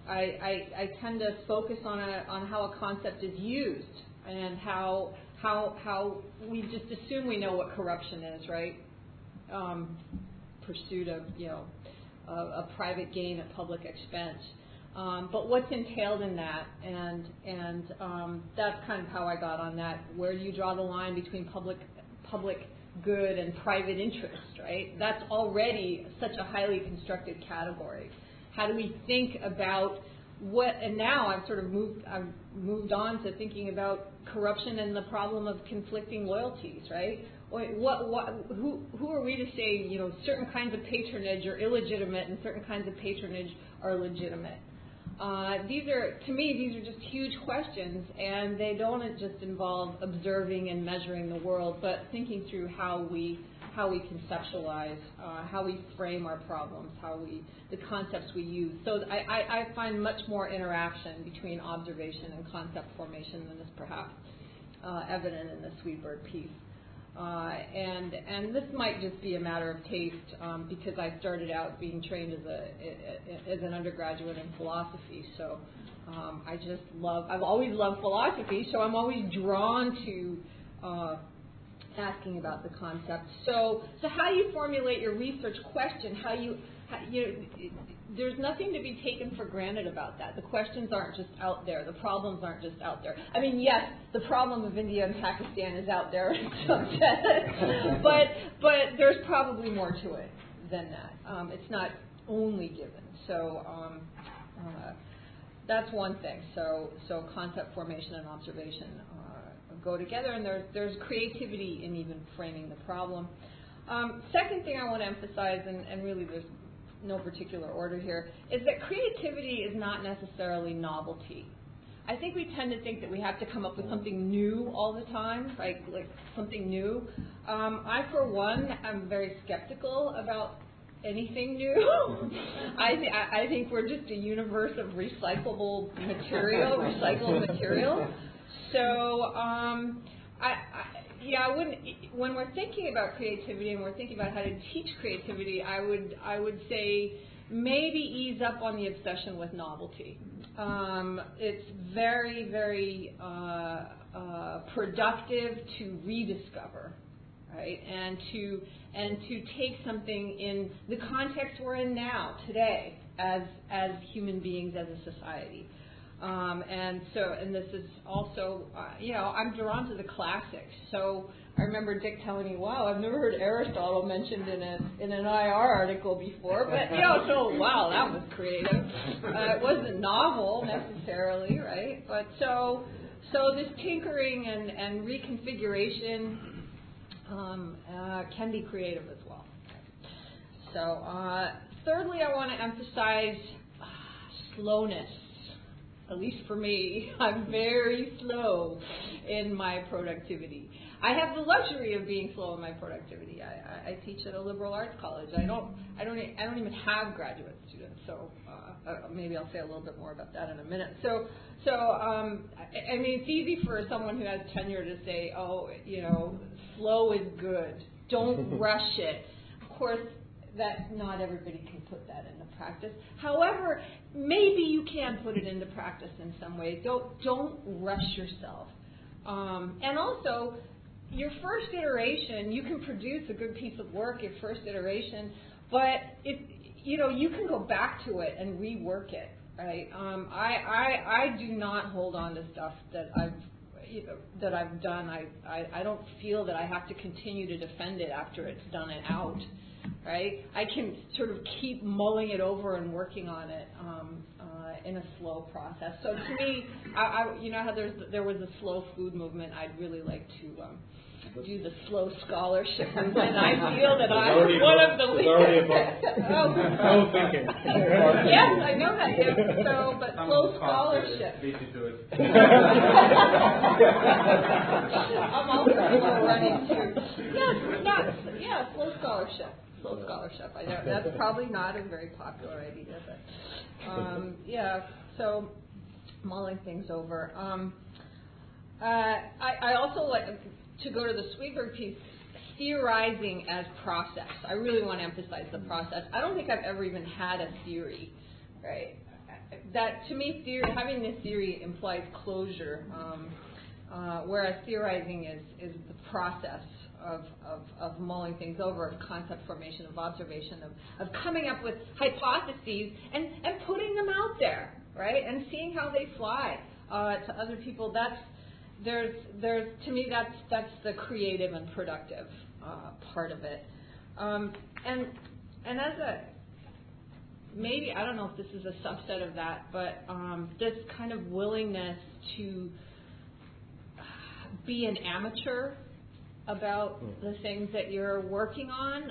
I tend to focus on how a concept is used and how we just assume we know what corruption is, right? Pursuit of a private gain at public expense. But what's entailed in that, and that's kind of how I got on that. Where do you draw the line between public good and private interest, right? That's already such a highly constructed category. How do we think about what? And now I've moved on to thinking about corruption and the problem of conflicting loyalties, right? Who are we to say certain kinds of patronage are illegitimate and certain kinds of patronage are legitimate? These are just huge questions, and they don't just involve observing and measuring the world, but thinking through how we conceptualize, how we frame our problems, the concepts we use. So I find much more interaction between observation and concept formation than is perhaps evident in the Sweetbird piece. And this might just be a matter of taste because I started out being trained as an undergraduate in philosophy. So I've always loved philosophy, so I'm always drawn to asking about the concept. So how you formulate your research question, there's nothing to be taken for granted about that. The questions aren't just out there. The problems aren't just out there. I mean, yes, the problem of India and Pakistan is out there, but there's probably more to it than that. It's not only given. So that's one thing. So concept formation and observation go together, and there's creativity in even framing the problem. Second thing I want to emphasize, and really there's no particular order here, is that creativity is not necessarily novelty. I think we tend to think that we have to come up with something new all the time, like something new. I, for one, am very skeptical about anything new. I think we're just a universe of recyclable material. So, I wouldn't. When we're thinking about creativity and we're thinking about how to teach creativity, I would say maybe ease up on the obsession with novelty. It's very, very productive to rediscover, right? And to take something in the context we're in now, today, as human beings, as a society. And this is also, I'm drawn to the classics. So I remember Dick telling me, wow, I've never heard Aristotle mentioned in an IR article before, but, so wow, that was creative. It wasn't novel necessarily, right? But so this tinkering and reconfiguration can be creative as well. So thirdly, I want to emphasize slowness. At least for me, I'm very slow in my productivity. I have the luxury of being slow in my productivity. I teach at a liberal arts college. I don't even have graduate students. So maybe I'll say a little bit more about that in a minute. So it's easy for someone who has tenure to say, slow is good. Don't rush it. Of course, that not everybody can put that into practice. However, maybe you can put it into practice in some ways. Don't rush yourself. And also, your first iteration, you can produce a good piece of work, your first iteration, but you can go back to it and rework it, right? I do not hold on to stuff that I've done. I don't feel that I have to continue to defend it after it's done and out. Right? I can sort of keep mulling it over and working on it in a slow process. So to me, you know how there was a slow food movement. I'd really like to do the slow scholarship movement. I feel that I'm one of the leaders. Slow thinking. Yes, I know that. Yeah. So, but slow scholarship. I'm also slow running too. Slow scholarship. Slow scholarship. I know that's probably not a very popular idea, but so mulling things over. I also like to go to the Sweetberg piece, theorizing as process. I really want to emphasize the process. I don't think I've ever even had a theory, right? That to me, having this theory implies closure, whereas theorizing is the process of mulling things over, of concept formation, of observation, of coming up with hypotheses and putting them out there, right? And seeing how they fly to other people. There's to me that's the creative and productive part of it. And as a maybe, I don't know if this is a subset of that, but this kind of willingness to be an amateur about the things that you're working on.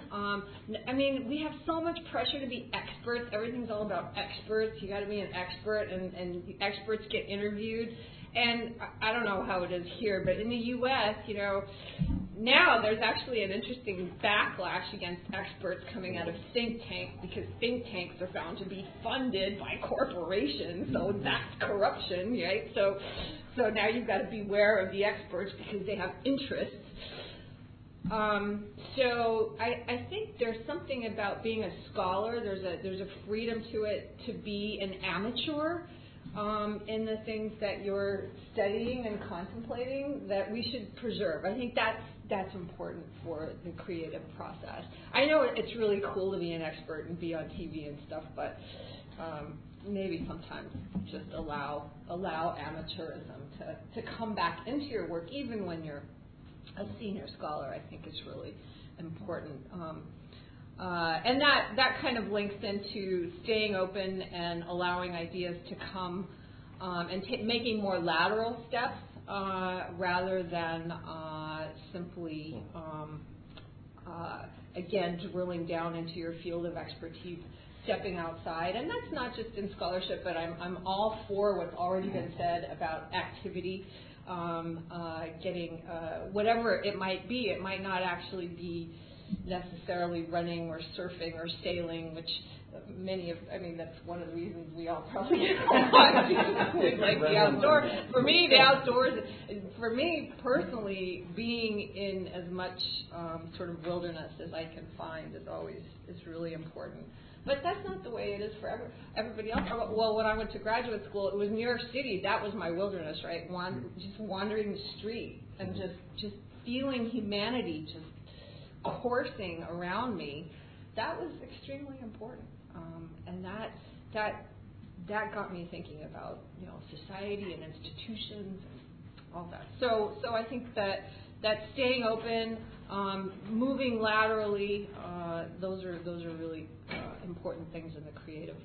We have so much pressure to be experts. Everything's all about experts. You got to be an expert, and experts get interviewed. And I don't know how it is here, but in the U.S., now there's actually an interesting backlash against experts coming out of think tanks, because think tanks are found to be funded by corporations, so that's corruption, right? So now you've got to beware of the experts because they have interests. So I think there's something about being a scholar. There's a freedom to it to be an amateur in the things that you're studying and contemplating that we should preserve. I think that's important for the creative process. I know it's really cool to be an expert and be on TV and stuff, but maybe sometimes just allow amateurism to come back into your work, even when you're a senior scholar. I think is really important. And that kind of links into staying open and allowing ideas to come and making more lateral steps rather than simply, again, drilling down into your field of expertise, stepping outside. And that's not just in scholarship, but I'm all for what's already been said about activity, getting whatever it might be. It might not actually be necessarily running or surfing or sailing, which that's one of the reasons we all probably would like the outdoors. For me, the outdoors, for me personally, being in as much sort of wilderness as I can find is really important. But that's not the way it is for everybody else. Well, when I went to graduate school, it was New York City. That was my wilderness, right? Just wandering the street and just feeling humanity just coursing around me. That was extremely important, and that got me thinking about society and institutions and all that. So I think that staying open, moving laterally, those are really important things in the creative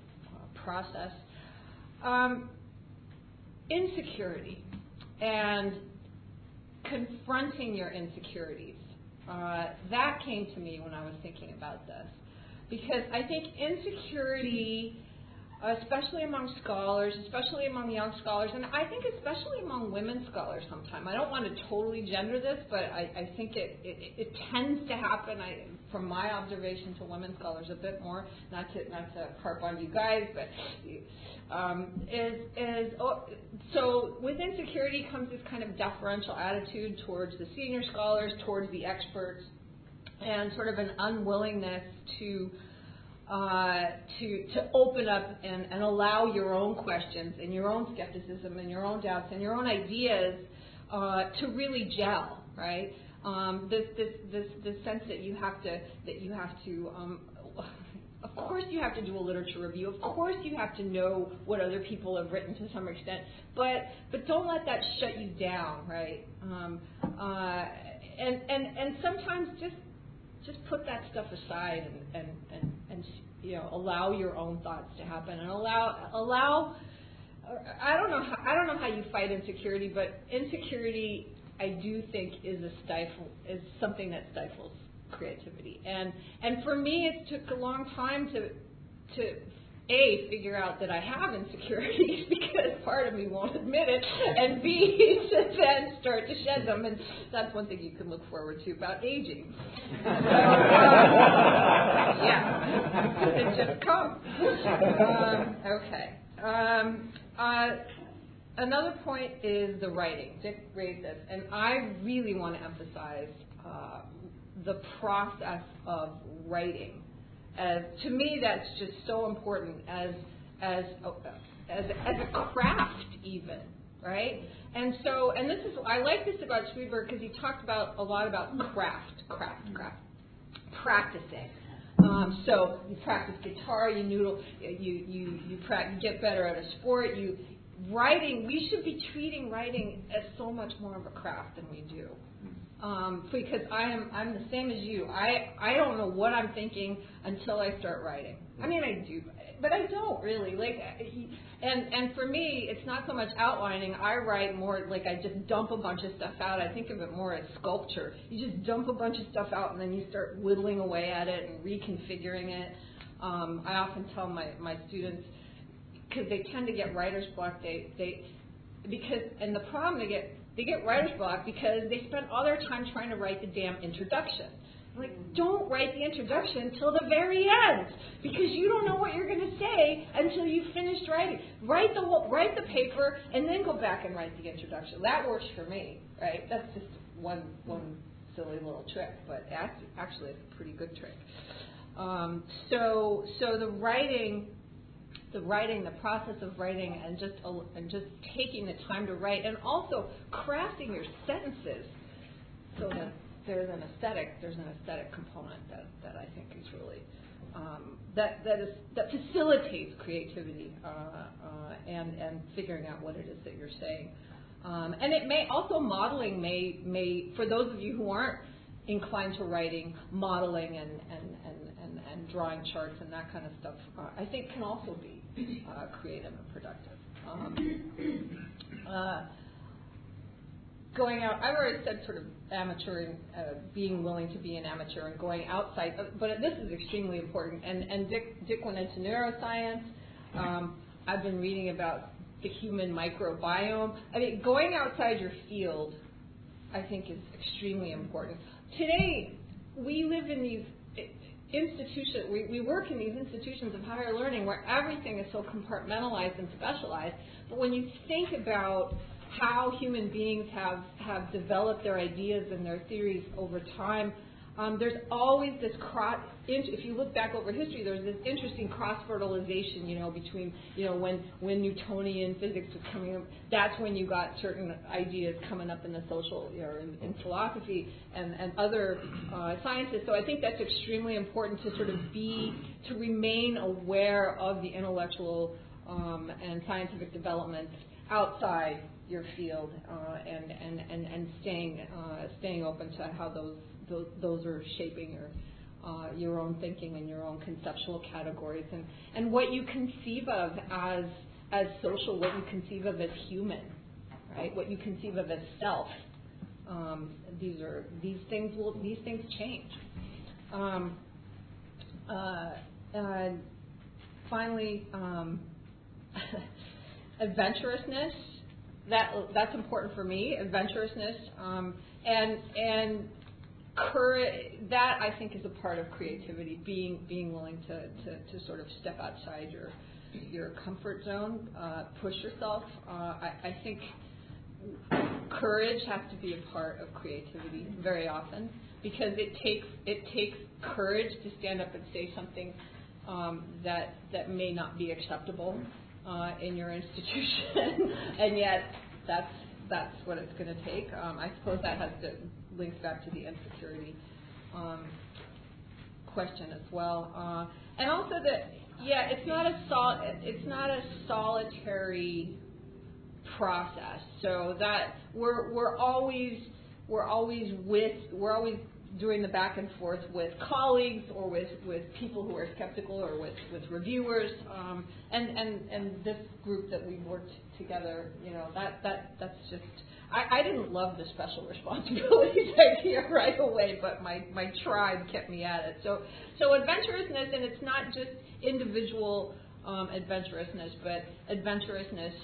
process. Insecurity and confronting your insecurities. That came to me when I was thinking about this, because I think insecurity, especially among scholars, especially among young scholars, and I think especially among women scholars sometimes. I don't want to totally gender this, but I think it tends to happen, from my observation, to women scholars a bit more, not to harp on you guys, but so with insecurity comes this kind of deferential attitude towards the senior scholars, towards the experts, and sort of an unwillingness to open up and allow your own questions and your own skepticism and your own doubts and your own ideas to really gel, right? This sense that you have to of course you have to do a literature review. Of course you have to know what other people have written to some extent, but don't let that shut you down, right? And sometimes just put that stuff aside and allow your own thoughts to happen, and allow. I don't know how you fight insecurity, but insecurity, I do think, is something that stifles creativity. And for me, it took a long time to A, figure out that I have insecurities, because part of me won't admit it, and B, to then start to shed them. And that's one thing you can look forward to about aging. It just comes. Okay. Another point is the writing. Dick raised this, and I really want to emphasize the process of writing. To me, that's just so important as a craft, even, right? And this is, I like this about Schweberg, because he talked a lot about craft, practicing. So you practice guitar, you noodle, you get better at a sport. Writing, we should be treating writing as so much more of a craft than we do. Because I'm the same as you. I don't know what I'm thinking until I start writing. I mean, I do, but I don't really. And for me, it's not so much outlining. I write more like I just dump a bunch of stuff out. I think of it more as sculpture. You just dump a bunch of stuff out, and then you start whittling away at it and reconfiguring it. I often tell my students, because they tend to get writer's block, and the problem they get writer's block because they spend all their time trying to write the damn introduction. Like, don't write the introduction till the very end, because you don't know what you're going to say until you've finished writing. Write the paper and then go back and write the introduction. That works for me, right? That's just one silly little trick, but actually it's a pretty good trick. So the process of writing, and just taking the time to write, and also crafting your sentences so that there's an aesthetic component that I think is really that facilitates creativity and figuring out what it is that you're saying. And it may also, modeling may for those of you who aren't inclined to writing, modeling and drawing charts and that kind of stuff, I think can also be creative and productive. Going out, I've already said sort of amateuring, being willing to be an amateur and going outside, but this is extremely important. And Dick went into neuroscience. I've been reading about the human microbiome. I mean, going outside your field, I think, is extremely important. Today, we live in these institutions, we work in these institutions of higher learning where everything is so compartmentalized and specialized. But when you think about how human beings have developed their ideas and their theories over time, there's always this if you look back over history, there's this interesting cross-fertilization, between, when Newtonian physics was coming up, that's when you got certain ideas coming up in the social, in philosophy and other sciences. So I think that's extremely important to sort of to remain aware of the intellectual and scientific developments outside your field, and staying open to how those are shaping your own thinking and your own conceptual categories, and what you conceive of as social, what you conceive of as human, right? What you conceive of as self. These things change. And finally, adventurousness. That's important for me. Adventurousness and courage. That, I think, is a part of creativity. Being willing to sort of step outside your comfort zone, push yourself. I think courage has to be a part of creativity very often, because it takes courage to stand up and say something that may not be acceptable in your institution, and yet that's what it's going to take. I suppose that links back to the insecurity question as well, and also it's not a solitary process. So that we're always doing the back and forth with colleagues or with people who are skeptical or with reviewers, and this group that we worked together, that's just, I didn't love the special responsibilities idea right away, but my tribe kept me at it. So adventurousness, and it's not just individual adventurousness, but adventurousness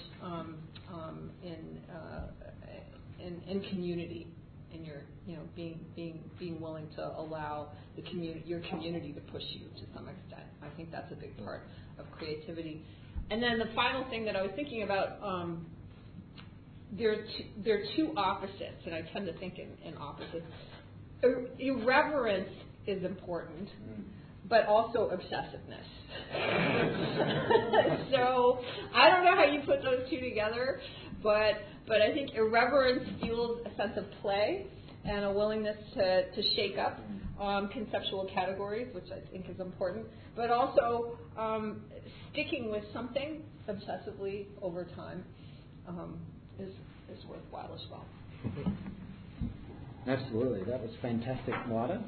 in community. And you're, being willing to allow your community to push you to some extent. I think that's a big part of creativity. And then the final thing that I was thinking about, there are two opposites, and I tend to think in opposites. Irreverence is important, but also obsessiveness. So I don't know how you put those two together, but I think irreverence fuels a sense of play and a willingness to shake up conceptual categories, which I think is important, but also sticking with something obsessively over time is worthwhile as well. Absolutely, that was fantastic, Mlada.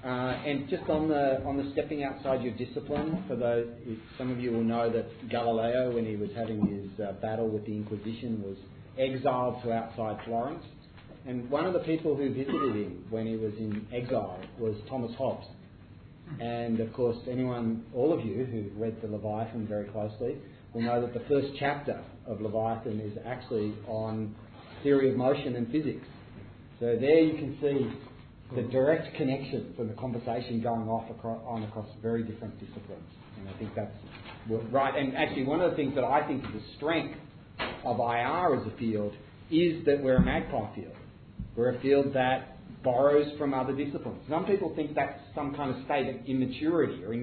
And just on the stepping outside your discipline, for those, some of you will know that Galileo, when he was having his battle with the Inquisition, was exiled to outside Florence. And one of the people who visited him when he was in exile was Thomas Hobbes. And of course, all of you who read the Leviathan very closely will know that the first chapter of Leviathan is actually on theory of motion and physics. So there you can see the direct connection from the conversation going across very different disciplines. And I think that's right. And actually, one of the things that I think is a strength of IR as a field is that we're a magpie field. We're a field that borrows from other disciplines. Some people think that's some kind of state of immaturity or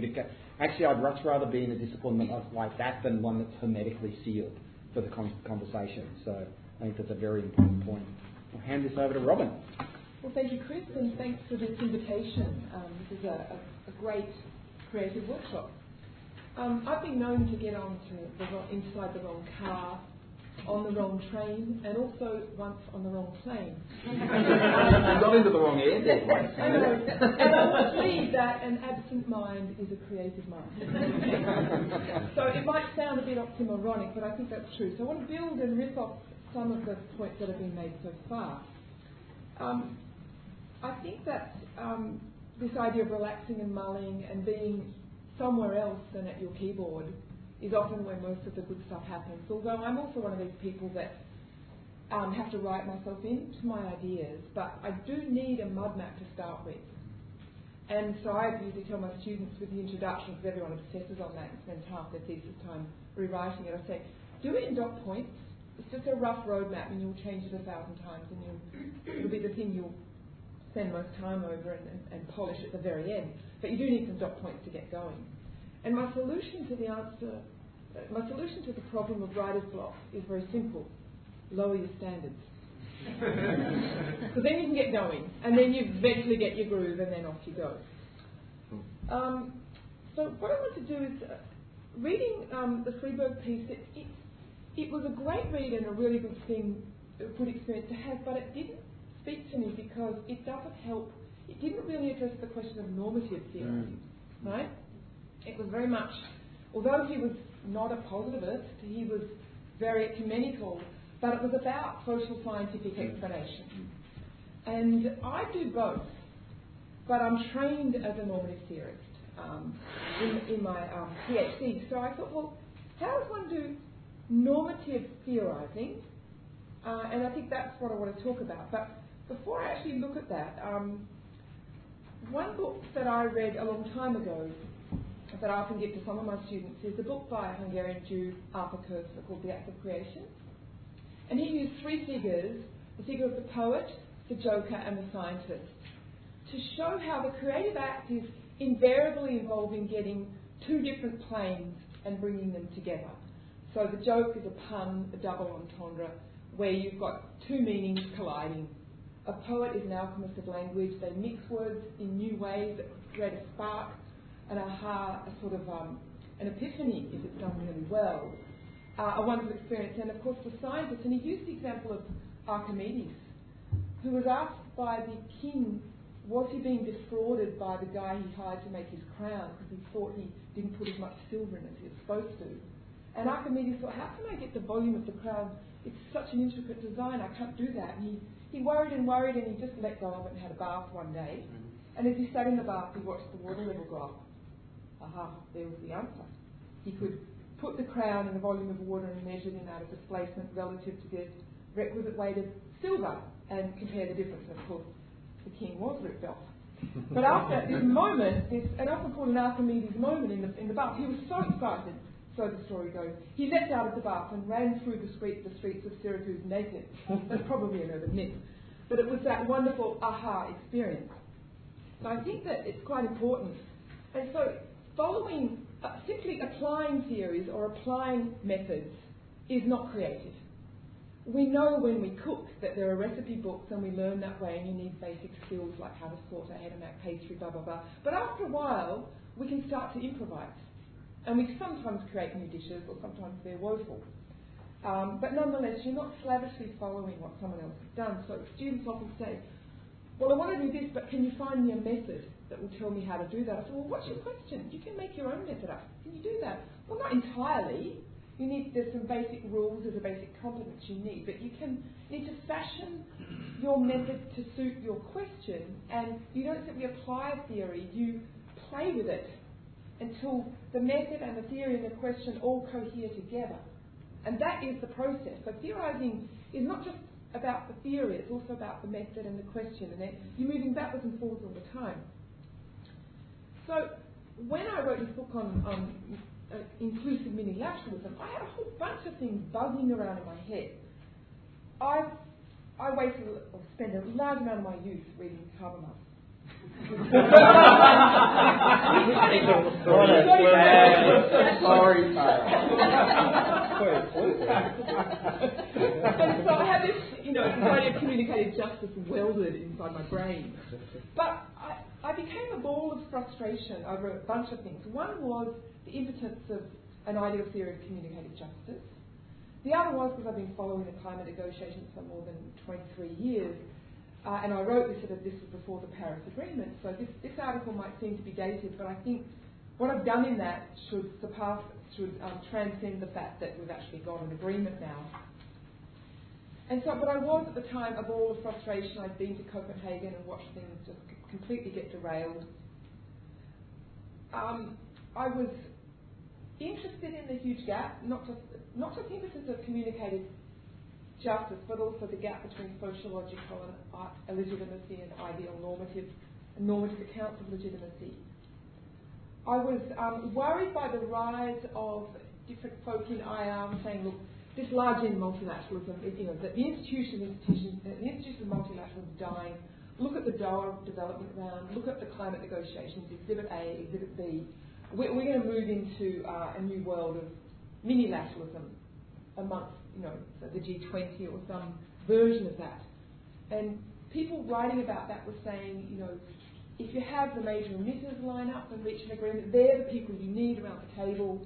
actually, I'd much rather be in a discipline like that than one that's hermetically sealed for the conversation. So I think that's a very important point. I'll hand this over to Robyn. Well, thank you, Chris, and thanks for this invitation. This is a great creative workshop. I've been known to get inside the wrong car on the wrong train, and also once on the wrong plane. I got into the wrong airport once. I know. And I believe that an absent mind is a creative mind. So it might sound a bit oxymoronic, but I think that's true. So I want to build and riff off some of the points that have been made so far. I think that this idea of relaxing and mulling and being somewhere else than at your keyboard is often where most of the good stuff happens. Although I'm also one of these people that have to write myself into my ideas, but I do need a mud map to start with. And so I usually tell my students with the introduction, because everyone obsesses on that and spends half their thesis time rewriting it, I say, do it in dot points. It's just a rough roadmap, and you'll change it 1,000 times, and it'll be the thing you'll spend most time over and polish at the very end. But you do need some dot points to get going. And my solution to the problem of writer's block is very simple. Lower your standards. So then you can get going, and then you eventually get your groove, and then off you go. So what I want to do is, reading the Freeburg piece, it was a great read and a really good experience to have, but it didn't speak to me because it doesn't help. It didn't really address the question of normative theory, right? It was very much, although he was not a positivist, he was very ecumenical, but it was about social scientific explanation. And I do both, but I'm trained as a normative theorist in my PhD. So I thought, well, how does one do normative theorising? And I think that's what I want to talk about. But before I actually look at that, one book that I read a long time ago that I often give to some of my students is a book by a Hungarian Jew, Arthur Koestler, called The Act of Creation. And he used three figures, the figure of the poet, the joker, and the scientist, to show how the creative act is invariably involving getting two different planes and bringing them together. So the joke is a pun, a double entendre, where you've got two meanings colliding. A poet is an alchemist of language. They mix words in new ways that create a spark, an aha, a sort of an epiphany if it's done really well. A wonderful experience. And of course the scientist, and he used the example of Archimedes, who was asked by the king, was he being defrauded by the guy he hired to make his crown because he thought he didn't put as much silver in as he was supposed to. And Archimedes thought, how can I get the volume of the crown? It's such an intricate design, I can't do that. And he worried and worried, and he just let go of it and had a bath one day. And as he sat in the bath, he watched the water level go up. Aha, there was the answer. He could put the crown in a volume of water and measure the amount of displacement relative to the requisite weight of silver and compare the difference. And of course, the king was ripped off. But after this moment, and often called an Archimedes moment in the bath, he was so excited, so the story goes, he leapt out of the bath and ran through the streets of Syracuse naked. That's probably an urban myth. But it was that wonderful aha experience. So I think that it's quite important. And so following, simply applying theories or applying methods is not creative. We know when we cook that there are recipe books and we learn that way, and you need basic skills like how to sort a head and make pastry, blah, blah, blah. But after a while, we can start to improvise. And we sometimes create new dishes, or sometimes they're woeful. But nonetheless, you're not slavishly following what someone else has done. So students often say, well, I want to do this, but can you find me a method that will tell me how to do that? I say, well, what's your question? You can make your own method up. Can you do that? Well, not entirely. There's some basic rules, there's a basic competence you need, but you need to fashion your method to suit your question, and you don't simply apply a theory, you play with it until the method and the theory and the question all cohere together. And that is the process. So theorising is not just about the theory, it's also about the method and the question, and you're moving backwards and forwards all the time. So when I wrote this book on inclusive mini-lateralism, I had a whole bunch of things buzzing around in my head. I spent a large amount of my youth reading Habermas. Sorry. And so I had this, this idea of communicated justice welded inside my brain. But I became a ball of frustration over a bunch of things. One was the impotence of an ideal theory of communicated justice. The other was because I've been following the climate negotiations for more than 23 years, and I wrote this this was before the Paris Agreement, so this article might seem to be dated, but I think what I've done in that should transcend the fact that we've actually got an agreement now. And so, but I was at the time of all the frustration. I'd been to Copenhagen and watched things just completely get derailed. I was interested in the huge gap, not just emphasis of communicated justice, but also the gap between sociological and legitimacy and ideal normative accounts of legitimacy. I was worried by the rise of different folk in IR saying, look, this large end multilateralism, that the institution of multilateralism is dying. Look at the Doha development round. Look at the climate negotiations, Exhibit A, Exhibit B. We're going to move into a new world of minilateralism amongst, the G20 or some version of that. And people writing about that were saying, if you have the major emitters line up and reach an agreement, they're the people you need around the table.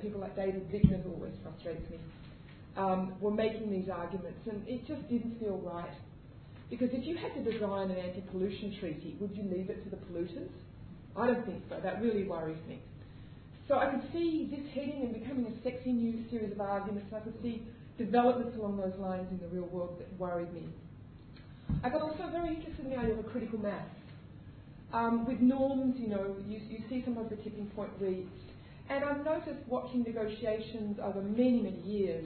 People like David Zickner, who always frustrates me, were making these arguments, and it just didn't feel right. Because if you had to design an anti-pollution treaty, would you leave it to the polluters? I don't think so. That really worries me. So I could see this heading and becoming a sexy new series of arguments. I could see developments along those lines in the real world that worried me. I got also very interested in the idea of a critical mass. With norms, you see sometimes the tipping point reached. And I've noticed watching negotiations over many, many years,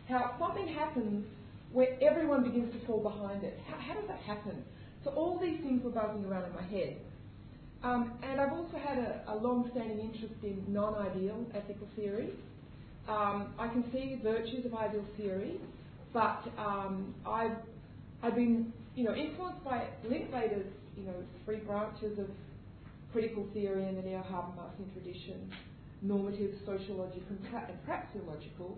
how something happens where everyone begins to fall behind it. How does that happen? So all these things were buzzing around in my head. And I've also had a long-standing interest in non-ideal ethical theory. I can see the virtues of ideal theory, but I've been, influenced by Linklater's, three branches of critical theory in the neo-Habermasian tradition: normative, sociological, and praxeological.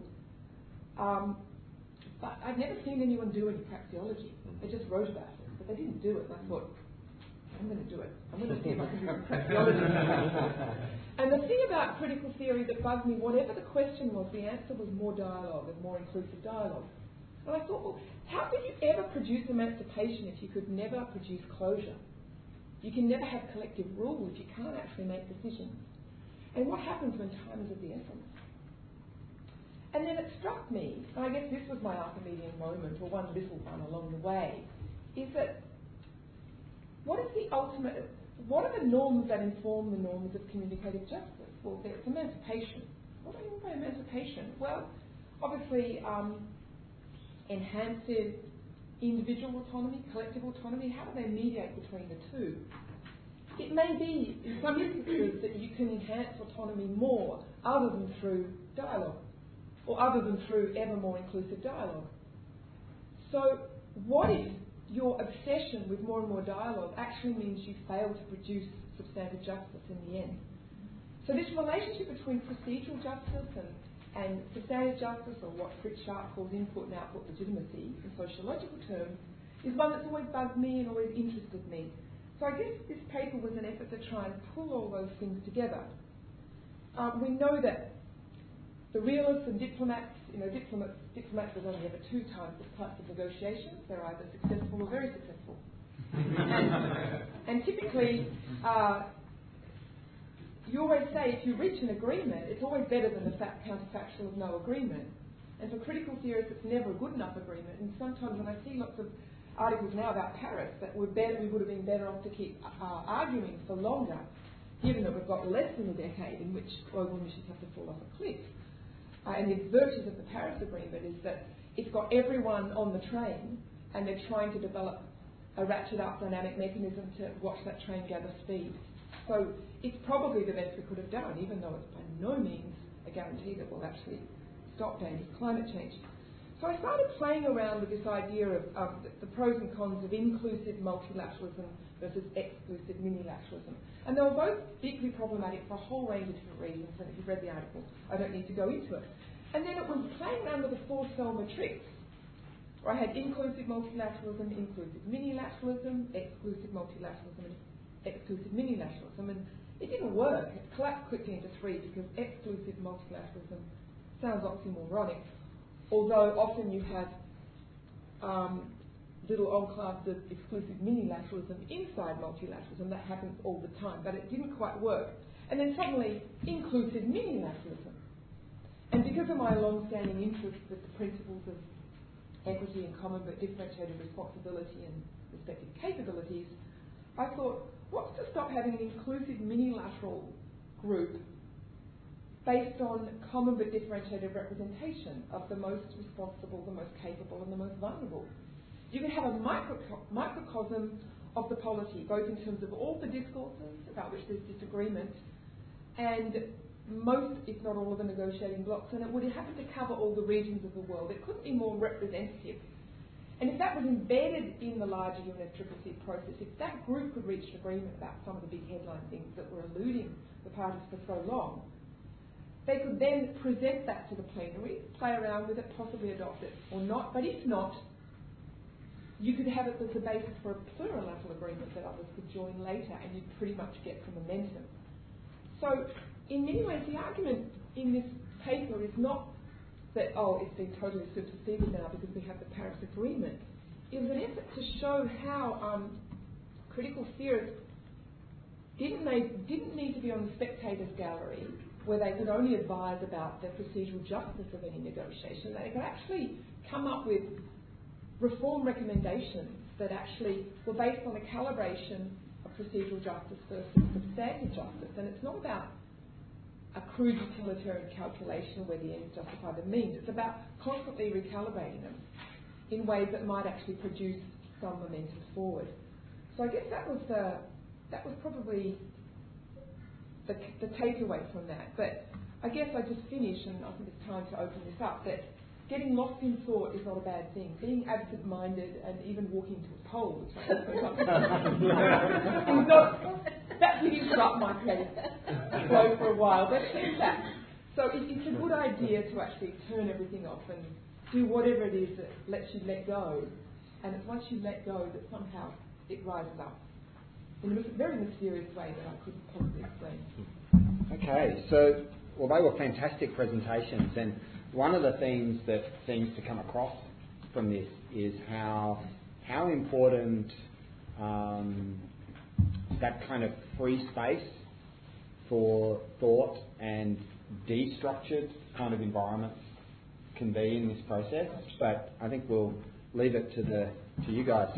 But I've never seen anyone do any praxeology. They just wrote about it, but they didn't do it. And I thought, I'm going to do it. I'm going to see if I can do some praxeology. And the thing about critical theory that bugged me, whatever the question was, the answer was more dialogue and more inclusive dialogue. And I thought, well, how could you ever produce emancipation if you could never produce closure? You can never have collective rule if you can't actually make decisions. And what happens when time is of the essence? And then it struck me, and I guess this was my Archimedean moment, or one little one along the way, is that what are the norms that inform the norms of communicative justice? Well, there's emancipation. What do I mean by emancipation? Well, obviously, enhances individual autonomy, collective autonomy. How do they mediate between the two? It may be, in some instances, that you can enhance autonomy more other than through dialogue, or other than through ever more inclusive dialogue. So what if your obsession with more and more dialogue actually means you fail to produce substantive justice in the end? So this relationship between procedural justice and substantive justice, or what Fritz Sharp calls input and output legitimacy in sociological terms, is one that's always bugged me and always interested me. So I guess this paper was an effort to try and pull all those things together. We know that the realists and diplomats, diplomats there's only ever two types of negotiations. They're either successful or very successful. and typically, you always say if you reach an agreement, it's always better than the counterfactual of no agreement. And for critical theorists, it's never a good enough agreement. And sometimes when I see lots of articles now about Paris that we would have been better off to keep arguing for longer, given that we've got less than a decade in which global emissions have to fall off a cliff. And the virtues of the Paris Agreement is that it's got everyone on the train, and they're trying to develop a ratchet-up dynamic mechanism to watch that train gather speed. So it's probably the best we could have done, even though it's by no means a guarantee that we'll actually stop dangerous climate change. So I started playing around with this idea of the pros and cons of inclusive multilateralism versus exclusive minilateralism. And they were both deeply problematic for a whole range of different reasons, and if you've read the article, I don't need to go into it. And then it was playing around with a four-cell matrix, where I had inclusive multilateralism, inclusive minilateralism, exclusive multilateralism, and exclusive minilateralism. And it didn't work. It collapsed quickly into three because exclusive multilateralism sounds oxymoronic. although often you have little enclaves of exclusive minilateralism inside multilateralism. That happens all the time, but it didn't quite work. And then suddenly, inclusive minilateralism. And because of my long-standing interest with the principles of equity and common but differentiated responsibility and respective capabilities, I thought, what's to stop having an inclusive minilateral group based on common but differentiated representation of the most responsible, the most capable, and the most vulnerable? You can have a microcosm of the polity, both in terms of all the discourses about which there's disagreement, and most, if not all, of the negotiating blocks, and it would happen to cover all the regions of the world. It couldn't be more representative. And if that was embedded in the larger UNFCCC process, if that group could reach an agreement about some of the big headline things that were eluding the parties for so long, they could then present that to the plenary, play around with it, possibly adopt it or not. But if not, you could have it as a basis for a plurilateral agreement that others could join later, and you'd pretty much get some momentum. So, in many ways, the argument in this paper is not that, oh, it's been totally superseded now because we have the Paris Agreement. It was an effort to show how critical theorists didn't need to be on the spectators' gallery where they could only advise about the procedural justice of any negotiation. They could actually come up with reform recommendations that actually were based on a calibration of procedural justice versus substantive justice. And it's not about a crude utilitarian calculation where the ends justify the means. It's about constantly recalibrating them in ways that might actually produce some momentum forward. So I guess that was probably the takeaway from that. But I guess I just finish, and I think it's time to open this up, that getting lost in thought is not a bad thing. Being absent-minded and even walking to a poll, which I also is not, that did interrupt my creative flow for a while, but it's that. So it's a good idea to actually turn everything off and do whatever it is that lets you let go. And it's once you let go that somehow it rises up in a very mysterious way that I couldn't possibly explain. Okay, so, well, they were fantastic presentations, and one of the things that seems to come across from this is how important that kind of free space for thought and destructured kind of environments can be in this process. But I think we'll leave it to you guys.